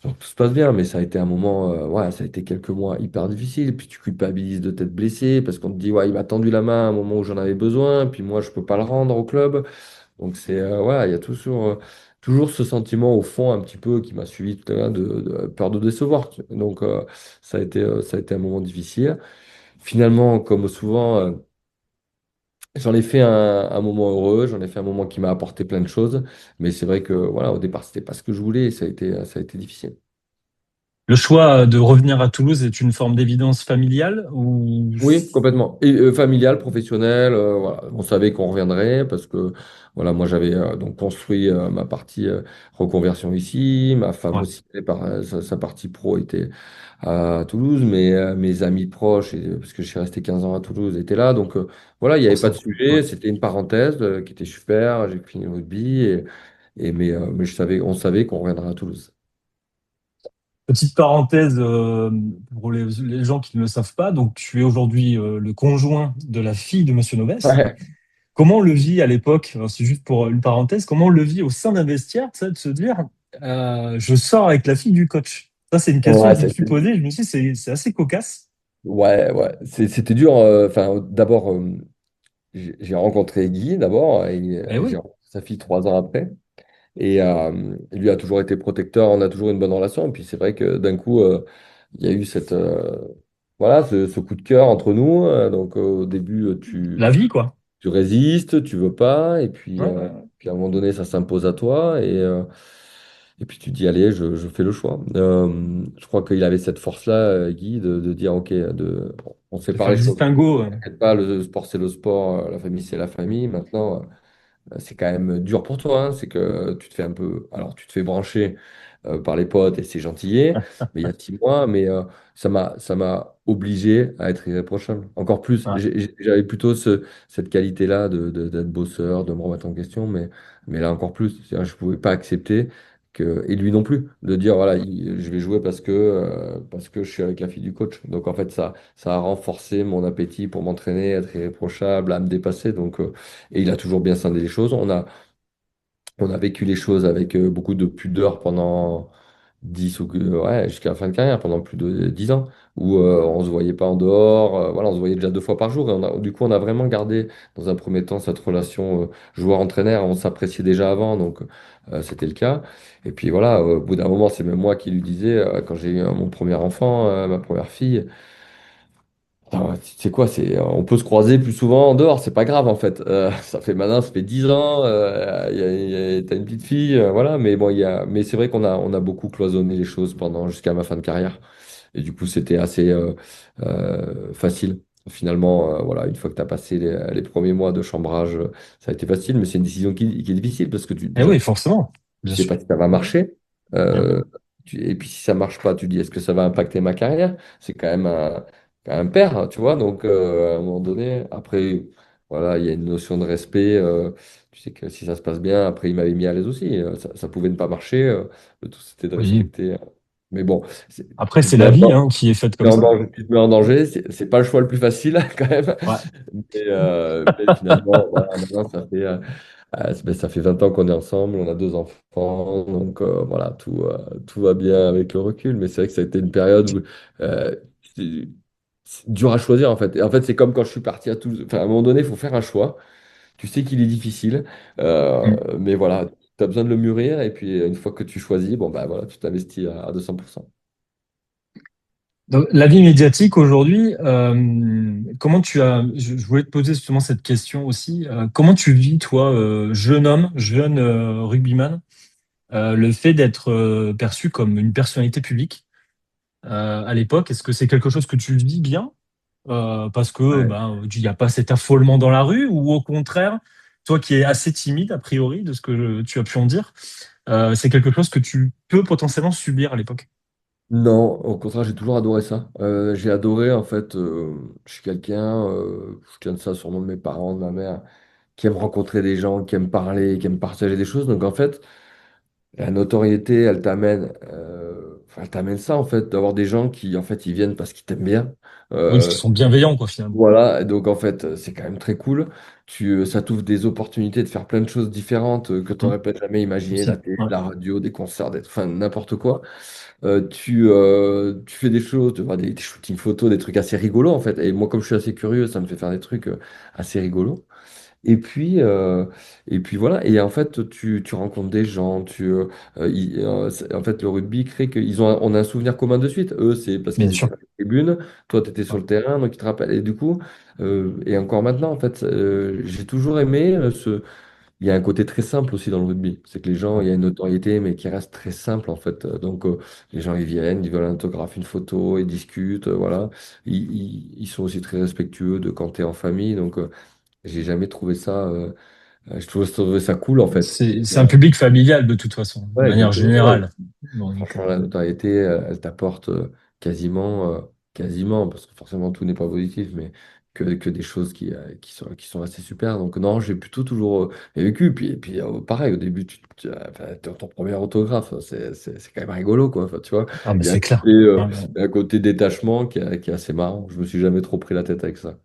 Speaker 2: Donc tout se passe bien, mais ça a été un moment, ouais, ça a été quelques mois hyper difficiles. Puis tu culpabilises de t'être blessé parce qu'on te dit, ouais, il m'a tendu la main à un moment où j'en avais besoin, puis moi, je peux pas le rendre au club. Donc ouais, il y a toujours ce sentiment au fond un petit peu qui m'a suivi tout à l'heure de peur de décevoir. Donc ça a été un moment difficile. Finalement, comme souvent, j'en ai fait un moment heureux, j'en ai fait un moment qui m'a apporté plein de choses, mais c'est vrai que voilà, au départ, c'était pas ce que je voulais et ça a été difficile.
Speaker 1: le choix de revenir à Toulouse est une forme d'évidence familiale ou...
Speaker 2: Oui, complètement. Et familial, professionnel, voilà. On savait qu'on reviendrait parce que voilà, moi j'avais donc construit ma partie reconversion ici, ma femme
Speaker 1: Ouais,
Speaker 2: aussi, sa partie pro était à Toulouse, mais mes amis proches, parce que je suis resté 15 ans à Toulouse, étaient là. Donc voilà, il n'y avait pas de
Speaker 1: forcément. Ouais.
Speaker 2: sujet, c'était une parenthèse qui était super, j'ai fini le rugby, mais on savait qu'on reviendrait à Toulouse.
Speaker 1: Petite parenthèse pour les gens qui ne le savent pas, donc tu es aujourd'hui le conjoint de la fille de Monsieur Novès.
Speaker 2: Ouais,
Speaker 1: Comment on le vit à l'époque, alors c'est juste pour une parenthèse, comment on le vit au sein d'un vestiaire, tu sais, de se dire je sors avec la fille du coach. Ça, c'est une question
Speaker 2: ouais,
Speaker 1: que je me suis posée. Je me suis dit, c'est assez cocasse.
Speaker 2: ouais. C'était dur. Enfin, d'abord, j'ai rencontré Guy d'abord,
Speaker 1: Eh
Speaker 2: et j'ai
Speaker 1: oui,
Speaker 2: rencontré sa fille 3 ans après. Et il lui a toujours été protecteur, on a toujours une bonne relation. Et puis c'est vrai que d'un coup, il y a eu voilà, ce coup de cœur entre nous. Donc au début,
Speaker 1: la vie, quoi.
Speaker 2: tu résistes, tu veux pas,
Speaker 1: Ouais, ouais, ouais.
Speaker 2: puis à un moment donné, ça s'impose à toi. Et puis tu dis, allez, je fais le choix. Je crois qu'il avait cette force-là, Guy, de dire, ok, on
Speaker 1: De faire
Speaker 2: sépare
Speaker 1: le
Speaker 2: les choses.
Speaker 1: distinguo.
Speaker 2: T'inquiète pas, le sport, c'est le sport, la famille, c'est la famille. Maintenant, c'est quand même dur pour toi, hein. C'est que tu te fais un peu. Alors, tu te fais brancher par les potes et c'est gentillet, mais il y a 6 mois, mais ça m'a obligé à être irréprochable. Encore plus,
Speaker 1: Ouais.
Speaker 2: j'avais plutôt cette qualité-là d'être bosseur, de me remettre en question, mais là encore plus. C'est-à-dire, je ne pouvais pas accepter et lui non plus, de dire voilà, je vais jouer parce que je suis avec la fille du coach. Donc en fait, ça a renforcé mon appétit pour m'entraîner, être irréprochable, à me dépasser. Et il a toujours bien scindé les choses. On a vécu les choses avec beaucoup de pudeur pendant 10 ou ouais, jusqu'à la fin de carrière, pendant plus de 10 ans, où on se voyait pas en dehors. Voilà, on se voyait déjà 2 fois par jour. Et du coup, on a vraiment gardé, dans un premier temps, cette relation joueur-entraîneur. On s'appréciait déjà avant, donc c'était le cas. Et puis voilà, au bout d'un moment, c'est même moi qui lui disais, quand j'ai eu mon premier enfant, ma première fille. Ah, tu sais quoi, on peut se croiser plus souvent en dehors, c'est pas grave en fait. Ça fait maintenant, ça fait 10 ans, t'as une petite fille, voilà, mais bon, mais c'est vrai qu'on a beaucoup cloisonné les choses jusqu'à ma fin de carrière. Et du coup, c'était assez facile. Finalement, voilà, une fois que tu as passé les premiers mois de chambrage, ça a été facile, mais c'est une décision qui est difficile parce que
Speaker 1: Eh
Speaker 2: déjà,
Speaker 1: oui, forcément,
Speaker 2: tu
Speaker 1: bien
Speaker 2: sais
Speaker 1: sûr.
Speaker 2: pas si ça va marcher.
Speaker 1: Mm.
Speaker 2: Euh, et puis si ça marche pas, tu dis est-ce que ça va impacter ma carrière? C'est quand même un père, hein, tu vois. Donc à un moment donné, après, voilà, il y a une notion de respect. Tu sais que si ça se passe bien, après il m'avait mis à l'aise aussi. Ça pouvait ne pas marcher. Le tout c'était de
Speaker 1: Oui.
Speaker 2: respecter. Mais bon,
Speaker 1: Après,
Speaker 2: tu
Speaker 1: c'est
Speaker 2: te mets
Speaker 1: la
Speaker 2: en
Speaker 1: vie
Speaker 2: danger,
Speaker 1: hein, qui est faite
Speaker 2: tu te mets
Speaker 1: comme
Speaker 2: en
Speaker 1: ça.
Speaker 2: danger, tu te mets en danger. C'est pas le choix le plus facile quand même.
Speaker 1: Ouais.
Speaker 2: Mais finalement, voilà, maintenant ça fait 20 ans qu'on est ensemble, on a 2 enfants, donc voilà, tout va bien avec le recul. Mais c'est vrai que ça a été une période où euh, c'est c'est dur à choisir en fait. Et en fait, c'est comme quand je suis parti à Toulouse. Enfin, à un moment donné, il faut faire un choix. Tu sais qu'il est difficile,
Speaker 1: Mm.
Speaker 2: mais voilà, tu as besoin de le mûrir. Et puis, une fois que tu choisis, bon, bah voilà, tu t'investis à 200%.
Speaker 1: Donc, la vie médiatique aujourd'hui, comment je voulais te poser justement cette question aussi. Comment tu vis, toi, jeune homme, jeune rugbyman, le fait d'être perçu comme une personnalité publique à l'époque? Est-ce que c'est quelque chose que tu vis bien parce que
Speaker 2: Ouais.
Speaker 1: ben, il n'y a pas cet affolement dans la rue ou au contraire, toi qui es assez timide a priori de ce que tu as pu en dire, c'est quelque chose que tu peux potentiellement subir à l'époque?
Speaker 2: Non, au contraire, j'ai toujours adoré ça. J'ai adoré, en fait, je suis quelqu'un, je tiens de ça sûrement de mes parents, de ma mère, qui aime rencontrer des gens, qui aime parler, qui aime partager des choses. Donc, en fait, la notoriété, enfin, elle t'amène ça, en fait, d'avoir des gens qui, en fait, ils viennent parce qu'ils t'aiment bien.
Speaker 1: Oui, parce qu'ils
Speaker 2: Euh,
Speaker 1: sont bienveillants, quoi, finalement.
Speaker 2: voilà, et donc, en fait, c'est quand même très cool. Ça t'ouvre des opportunités de faire plein de choses différentes que tu
Speaker 1: Mm.
Speaker 2: n'aurais peut-être jamais imaginé, la
Speaker 1: Aussi.
Speaker 2: télé,
Speaker 1: Ouais.
Speaker 2: la radio, des concerts, enfin, n'importe quoi. Tu fais des choses, tu vois, des shootings photos, des trucs assez rigolos en fait. Et moi, comme je suis assez curieux, ça me fait faire des trucs assez rigolos. Et puis, euh, et puis voilà. Et en fait, tu rencontres des gens. En fait, le rugby crée on a un souvenir commun de suite. Eux, c'est parce
Speaker 1: Bien
Speaker 2: qu'ils étaient
Speaker 1: sûr.
Speaker 2: dans les tribunes. Toi, tu étais sur
Speaker 1: Ouais.
Speaker 2: le terrain, donc ils te rappellent. Et du coup, et encore maintenant, en fait, j'ai toujours aimé il y a un côté très simple aussi dans le rugby. C'est que les gens, il y a une notoriété, mais qui reste très simple en fait. Donc, les gens, ils viennent, ils veulent un autographe, une photo, ils discutent, voilà. Ils sont aussi très respectueux de quand tu es en famille. Donc, j'ai jamais trouvé ça. Je trouvais ça cool en fait.
Speaker 1: C'est un public familial de toute façon, de
Speaker 2: Ouais,
Speaker 1: manière
Speaker 2: exactement.
Speaker 1: générale. Donc,
Speaker 2: Franchement, la notoriété, elle t'apporte quasiment, parce que forcément tout n'est pas positif, mais que des choses qui sont assez super. Donc non, j'ai plutôt toujours vécu. Et puis pareil, au début, enfin, ton premier autographe, c'est quand même rigolo, quoi. Enfin, tu vois,
Speaker 1: ah, mais
Speaker 2: il y a un
Speaker 1: c'est clair.
Speaker 2: côté,
Speaker 1: Ouais,
Speaker 2: euh,
Speaker 1: ouais.
Speaker 2: il y a un côté détachement qui est assez marrant. Je me suis jamais trop pris la tête avec ça.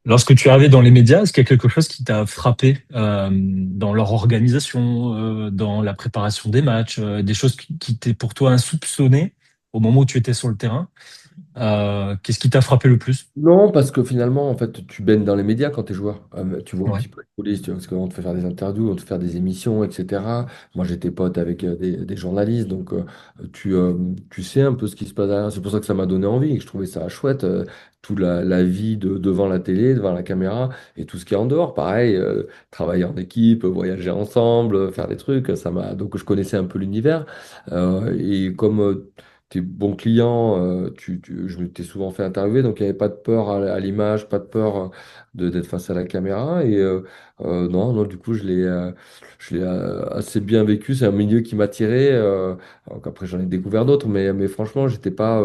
Speaker 1: Lorsque tu es arrivé dans les médias, est-ce qu'il y a quelque chose qui t'a frappé dans leur organisation, dans la préparation des matchs, des choses qui étaient pour toi insoupçonnées au moment où tu étais sur le terrain? Qu'est-ce qui t'a frappé le plus?
Speaker 2: Non, parce que finalement, en fait, tu baignes dans les médias quand tu es joueur. Tu vois un
Speaker 1: Ouais.
Speaker 2: petit peu les coulisses, tu vois, parce qu'on te fait faire des interviews, on te fait faire des émissions, etc. Moi, j'étais pote avec des journalistes, donc tu sais un peu ce qui se passe derrière. C'est pour ça que ça m'a donné envie et que je trouvais ça chouette, toute la vie devant la télé, devant la caméra et tout ce qui est en dehors. Pareil, travailler en équipe, voyager ensemble, faire des trucs, donc je connaissais un peu l'univers. Et comme tes bons clients, je m'étais souvent fait interviewer, donc il n'y avait pas de peur à l'image, pas de peur d'être face à la caméra. Et non, non, du coup, je l'ai assez bien vécu. C'est un milieu qui m'attirait. Donc après, j'en ai découvert d'autres, mais franchement, j'étais pas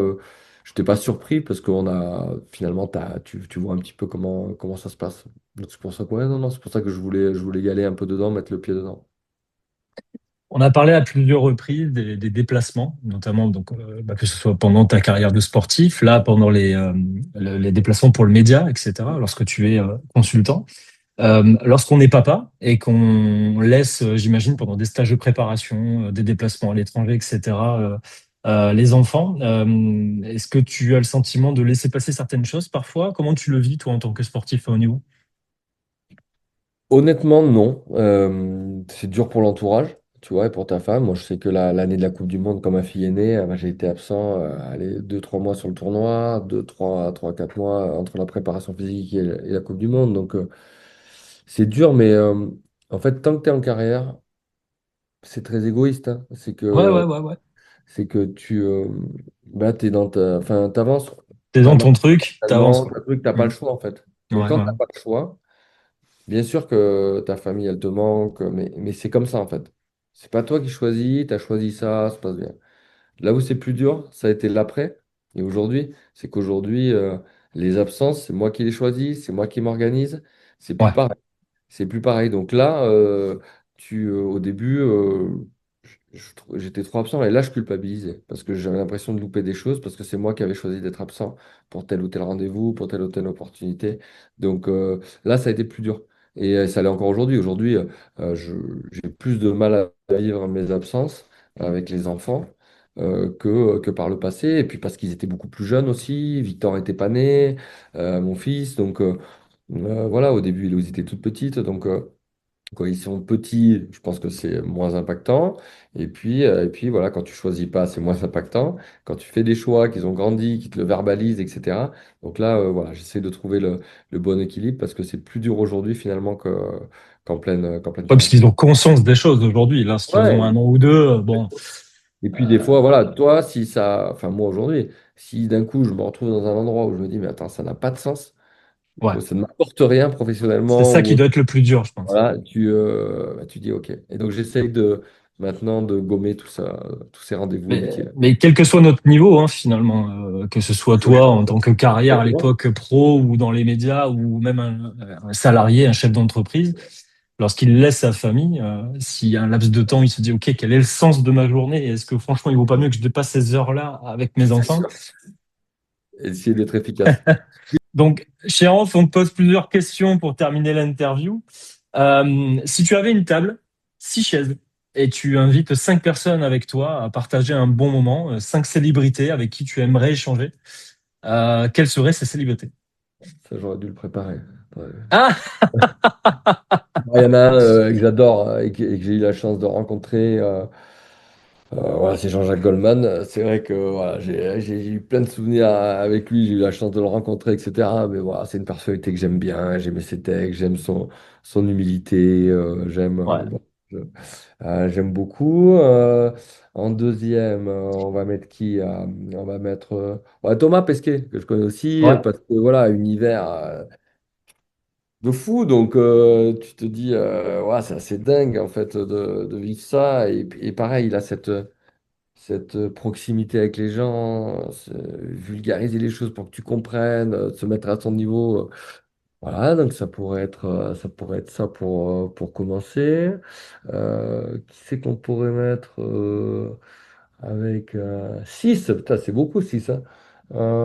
Speaker 2: surpris parce qu'on a finalement, tu vois un petit peu comment ça se passe. Donc c'est pour ça que, ouais, non, non, c'est pour ça que je voulais y aller un peu dedans, mettre le pied dedans.
Speaker 1: On a parlé à plusieurs reprises des déplacements, notamment donc, que ce soit pendant ta carrière de sportif, là pendant les déplacements pour le média, etc., lorsque tu es consultant. Lorsqu'on est papa et qu'on laisse, j'imagine, pendant des stages de préparation, des déplacements à l'étranger, etc., les enfants, est-ce que tu as le sentiment de laisser passer certaines choses parfois? Comment tu le vis, toi, en tant que sportif à haut niveau?
Speaker 2: Honnêtement, non. C'est dur pour l'entourage, tu vois, et pour ta femme. Moi, je sais que l'année de la Coupe du Monde, quand ma fille est née, bah, j'ai été absent, allez, 2, 3 mois sur le tournoi, 4 mois entre la préparation physique et la Coupe du Monde. Donc, c'est dur, mais en fait, tant que tu es en carrière, c'est très égoïste, hein. C'est
Speaker 1: Ouais, ouais,
Speaker 2: que,
Speaker 1: ouais, ouais.
Speaker 2: c'est que bah, t'es dans enfin, t'avances,
Speaker 1: T'es
Speaker 2: t'as
Speaker 1: dans
Speaker 2: un
Speaker 1: ton truc, t'avances,
Speaker 2: entraînement,
Speaker 1: quoi.
Speaker 2: t'as un truc, t'as pas
Speaker 1: Mm.
Speaker 2: le choix, en fait. Donc,
Speaker 1: Ouais,
Speaker 2: quand
Speaker 1: ouais.
Speaker 2: t'as pas le choix, bien sûr que ta famille, elle te manque, mais c'est comme ça en fait. C'est pas toi qui choisis, tu as choisi ça, ça se passe bien. Là où c'est plus dur, ça a été l'après. Et aujourd'hui, c'est qu'aujourd'hui, les absences, c'est moi qui les choisis, c'est moi qui m'organise. C'est plus
Speaker 1: Ouais.
Speaker 2: pareil. C'est plus pareil. Donc là, au début, j'étais trop absent et là, je culpabilisais parce que j'avais l'impression de louper des choses parce que c'est moi qui avais choisi d'être absent pour tel ou tel rendez-vous, pour telle ou telle opportunité. Donc là, ça a été plus dur. Et ça l'est encore aujourd'hui. Aujourd'hui, j'ai plus de mal à vivre mes absences avec les enfants que par le passé. Et puis parce qu'ils étaient beaucoup plus jeunes aussi. Victor était pas né, mon fils. Donc voilà, au début, ils étaient toutes petites. Donc quand ils sont petits, je pense que c'est moins impactant. Et puis voilà, quand tu choisis pas, c'est moins impactant. Quand tu fais des choix, qu'ils ont grandi, qu'ils te le verbalisent, etc. Donc là, voilà, j'essaie de trouver le bon équilibre parce que c'est plus dur aujourd'hui finalement qu'en pleine
Speaker 1: Ouais, parce
Speaker 2: carrière.
Speaker 1: qu'ils ont conscience des choses aujourd'hui. Lorsqu'ils ont
Speaker 2: Ouais.
Speaker 1: un an ou deux, bon.
Speaker 2: Et puis des fois,
Speaker 1: euh,
Speaker 2: voilà, toi, si ça, enfin moi aujourd'hui, si d'un coup je me retrouve dans un endroit où je me dis, mais attends, ça n'a pas de sens,
Speaker 1: ouais.
Speaker 2: ça ne m'apporte rien
Speaker 1: C'est
Speaker 2: professionnellement
Speaker 1: ça qui
Speaker 2: ou
Speaker 1: doit être le plus dur, je pense.
Speaker 2: voilà, tu dis OK. Et donc j'essaye maintenant de gommer tout ça, tous ces rendez-vous inutiles.
Speaker 1: Mais quel que soit notre niveau, hein, finalement, que ce soit toi en tant que carrière à
Speaker 2: Exactement.
Speaker 1: l'époque pro ou dans les médias ou même un salarié, un chef d'entreprise, lorsqu'il laisse sa famille, s'il y a un laps de temps, il se dit, OK, quel est le sens de ma journée? Est-ce que franchement, il vaut pas mieux que je dépasse ces heures-là avec mes
Speaker 2: C'est
Speaker 1: enfants?
Speaker 2: sûr. Essayer d'être efficace.
Speaker 1: Donc, Chérif, on te pose plusieurs questions pour terminer l'interview. Si tu avais une table, 6 chaises, et tu invites 5 personnes avec toi à partager un bon moment, 5 célébrités avec qui tu aimerais échanger, quelles seraient ces célébrités?
Speaker 2: Ça, j'aurais dû le préparer. Ouais.
Speaker 1: Ah,
Speaker 2: Il y en a un que j'adore et que j'ai eu la chance de rencontrer. Voilà, c'est Jean-Jacques Goldman. C'est vrai que voilà, j'ai eu plein de souvenirs avec lui. J'ai eu la chance de le rencontrer, etc. Mais voilà, c'est une personnalité que j'aime bien. J'aime ses textes, j'aime son humilité.
Speaker 1: ouais,
Speaker 2: Bon, j'aime beaucoup. En deuxième, on va mettre qui? On va mettre ouais, Thomas Pesquet, que je connais aussi,
Speaker 1: ouais.
Speaker 2: parce que voilà, univers de fou. Donc, tu te dis, ouais, c'est assez dingue en fait de vivre ça. Et pareil, il a cette proximité avec les gens, vulgariser les choses pour que tu comprennes, se mettre à ton niveau. Voilà, donc ça pourrait être ça pour commencer. Qui c'est qu'on pourrait mettre avec 6? Putain, c'est beaucoup 6, hein.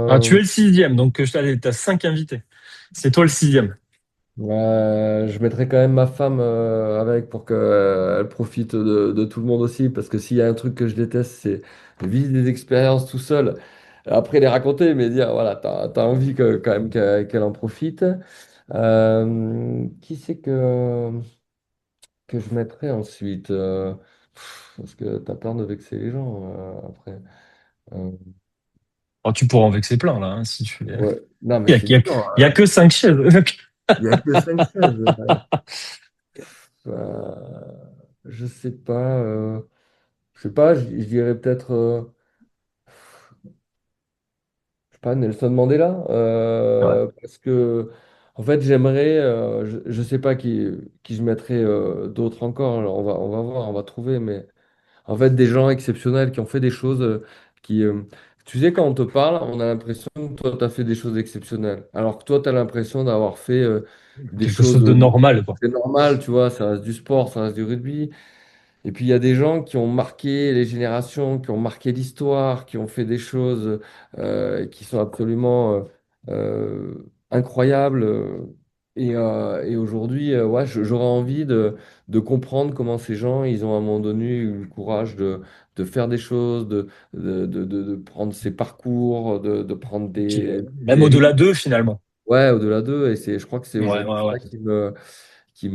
Speaker 1: Ah, tu
Speaker 2: Euh,
Speaker 1: es le sixième, donc t'as 5 invités. C'est toi le sixième.
Speaker 2: je mettrais quand même ma femme avec pour qu'elle profite de tout le monde aussi, parce que s'il y a un truc que je déteste, c'est vivre des expériences tout seul. après les raconter, mais dire, voilà, t'as envie quand même qu'elle en profite. Qui c'est que je mettrais ensuite? Parce que t'as peur de vexer les gens après. Euh,
Speaker 1: Oh, tu pourras en vexer plein, là, hein, si tu...
Speaker 2: ouais. Non, mais
Speaker 1: Il y a,
Speaker 2: c'est
Speaker 1: il y a-
Speaker 2: dur,
Speaker 1: il y a
Speaker 2: hein.
Speaker 1: que 5 chaises.
Speaker 2: Il n'y a que 5 chaises. Ouais. Je sais pas. Je sais pas, je dirais peut-être. Je sais pas, Nelson Mandela,
Speaker 1: Ouais,
Speaker 2: parce que, en fait, j'aimerais, je sais pas qui je mettrais d'autres encore, alors on va voir, on va trouver, mais en fait, des gens exceptionnels qui ont fait des choses qui, tu sais, quand on te parle, on a l'impression que toi, tu as fait des choses exceptionnelles, alors que toi, tu as l'impression d'avoir fait des
Speaker 1: quelque
Speaker 2: choses,
Speaker 1: chose de normal, quoi.
Speaker 2: c'est normal, tu vois, ça reste du sport, ça reste du rugby. Et puis il y a des gens qui ont marqué les générations, qui ont marqué l'histoire, qui ont fait des choses qui sont absolument incroyables. Et aujourd'hui, ouais, j'aurais envie de comprendre comment ces gens, ils ont à un moment donné eu le courage de faire des choses, de prendre ces parcours, de prendre
Speaker 1: Puis, même
Speaker 2: des
Speaker 1: au-delà
Speaker 2: risques.
Speaker 1: d'eux, finalement.
Speaker 2: Ouais, au-delà d'eux. Et je crois que c'est
Speaker 1: Ouais,
Speaker 2: aujourd'hui
Speaker 1: ouais, ouais.
Speaker 2: ça qui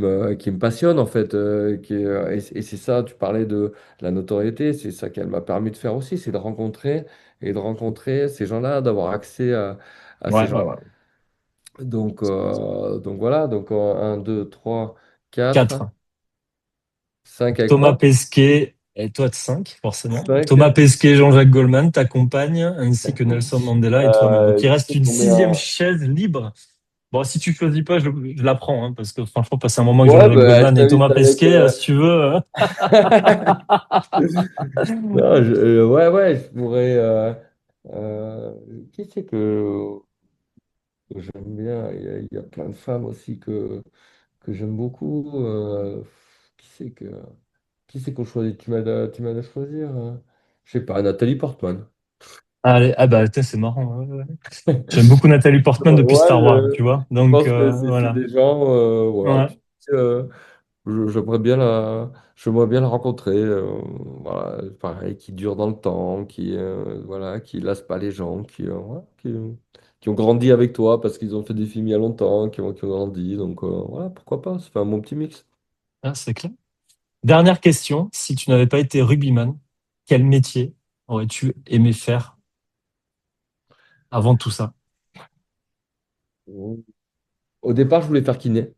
Speaker 2: me passionne en fait. Et c'est ça, tu parlais de la notoriété, c'est ça qu'elle m'a permis de faire aussi, c'est de rencontrer ces gens-là, d'avoir accès à ces
Speaker 1: Ouais, ouais,
Speaker 2: gens-là.
Speaker 1: ouais.
Speaker 2: Donc voilà, donc 1, 2, 3, 4,
Speaker 1: 4.
Speaker 2: 5 avec
Speaker 1: Thomas
Speaker 2: moi.
Speaker 1: Pesquet, et toi de 5, forcément.
Speaker 2: 5.
Speaker 1: Thomas Pesquet, Jean-Jacques Goldman t'accompagnent, ainsi que Nelson Mandela et toi-même. Donc, il
Speaker 2: Qui
Speaker 1: reste
Speaker 2: c'est
Speaker 1: une
Speaker 2: qu'on met
Speaker 1: sixième
Speaker 2: en...
Speaker 1: chaise libre. Bon, si tu choisis pas, je la prends, hein, parce que franchement, passer un moment avec
Speaker 2: Ouais,
Speaker 1: Jean-Jacques
Speaker 2: bah, je
Speaker 1: Goldman et
Speaker 2: t'invite
Speaker 1: Thomas
Speaker 2: avec...
Speaker 1: Pesquet, si tu veux.
Speaker 2: Non, ouais, ouais, je pourrais... euh, qui c'est que j'aime bien? Il y a plein de femmes aussi que j'aime beaucoup. Qui c'est qu'on choisit? Tu m'as de choisir. Je sais pas, Nathalie Portman.
Speaker 1: Allez, ah bah, tiens, c'est marrant. Ouais, ouais. J'aime beaucoup Nathalie Portman depuis
Speaker 2: Ouais,
Speaker 1: Star Wars, tu vois.
Speaker 2: je
Speaker 1: Donc,
Speaker 2: pense que c'est
Speaker 1: voilà.
Speaker 2: des gens, voilà,
Speaker 1: Ouais.
Speaker 2: j'aimerais bien la rencontrer. Voilà, pareil, qui dure dans le temps, voilà, qui lasse pas les gens, voilà, qui ont grandi avec toi parce qu'ils ont fait des films il y a longtemps, qui ont grandi. Donc voilà, pourquoi pas, ça fait un bon petit mix.
Speaker 1: Ah, c'est clair. Dernière question. Si tu n'avais pas été rugbyman, quel métier aurais-tu aimé faire avant tout ça?
Speaker 2: Au départ, je voulais faire kiné.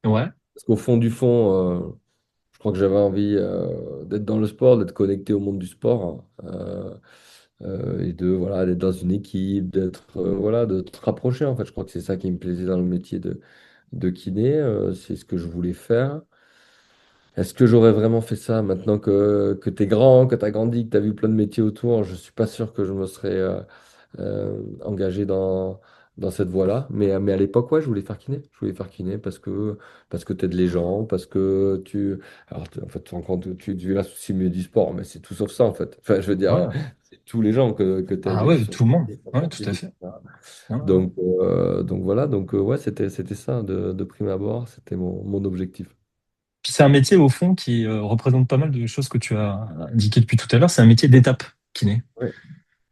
Speaker 1: Ouais.
Speaker 2: Parce qu'au fond du fond, je crois que j'avais envie d'être dans le sport, d'être connecté au monde du sport, hein, et voilà, d'être dans une équipe, voilà, de te rapprocher. En fait, je crois que c'est ça qui me plaisait dans le métier de kiné. C'est ce que je voulais faire. Est-ce que j'aurais vraiment fait ça maintenant que tu es grand, que tu as grandi, que tu as vu plein de métiers autour? Je suis pas sûr que je me serais engagé dans cette voie-là. Mais à l'époque, ouais, je voulais faire kiné. Je voulais faire kiné parce que tu aides les gens, parce que tu. Alors, en fait, tu te rends compte que tu es là sous le milieu du sport, mais c'est tout sauf ça, en fait. Enfin, je veux dire,
Speaker 1: Ouais.
Speaker 2: c'est tous les gens que tu aides
Speaker 1: Ah
Speaker 2: et qui
Speaker 1: ouais,
Speaker 2: sont
Speaker 1: tout le monde.
Speaker 2: qui sont
Speaker 1: Ouais, tout à
Speaker 2: sportifs,
Speaker 1: fait.
Speaker 2: etc.
Speaker 1: Ouais, ouais.
Speaker 2: Donc voilà, donc ouais, c'était ça de prime abord, c'était mon objectif.
Speaker 1: Puis c'est un métier, au fond, qui représente pas mal de choses que tu as indiquées depuis tout à l'heure. C'est un métier d'étape, kiné.
Speaker 2: Ouais,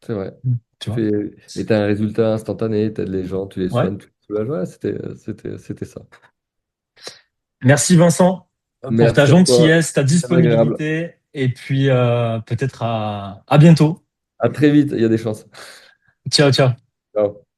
Speaker 2: c'est vrai.
Speaker 1: Tu
Speaker 2: Tu
Speaker 1: vois?
Speaker 2: fais, et tu as un résultat instantané, tu aides les gens, tu les
Speaker 1: Ouais.
Speaker 2: soignes, tu les soulages. Ouais, c'était ça.
Speaker 1: Merci Vincent pour ta
Speaker 2: Merci à toi,
Speaker 1: gentillesse, ta
Speaker 2: très agréable.
Speaker 1: disponibilité et puis peut-être à bientôt.
Speaker 2: À très vite, il y a des chances.
Speaker 1: Ciao, ciao.
Speaker 2: Ciao.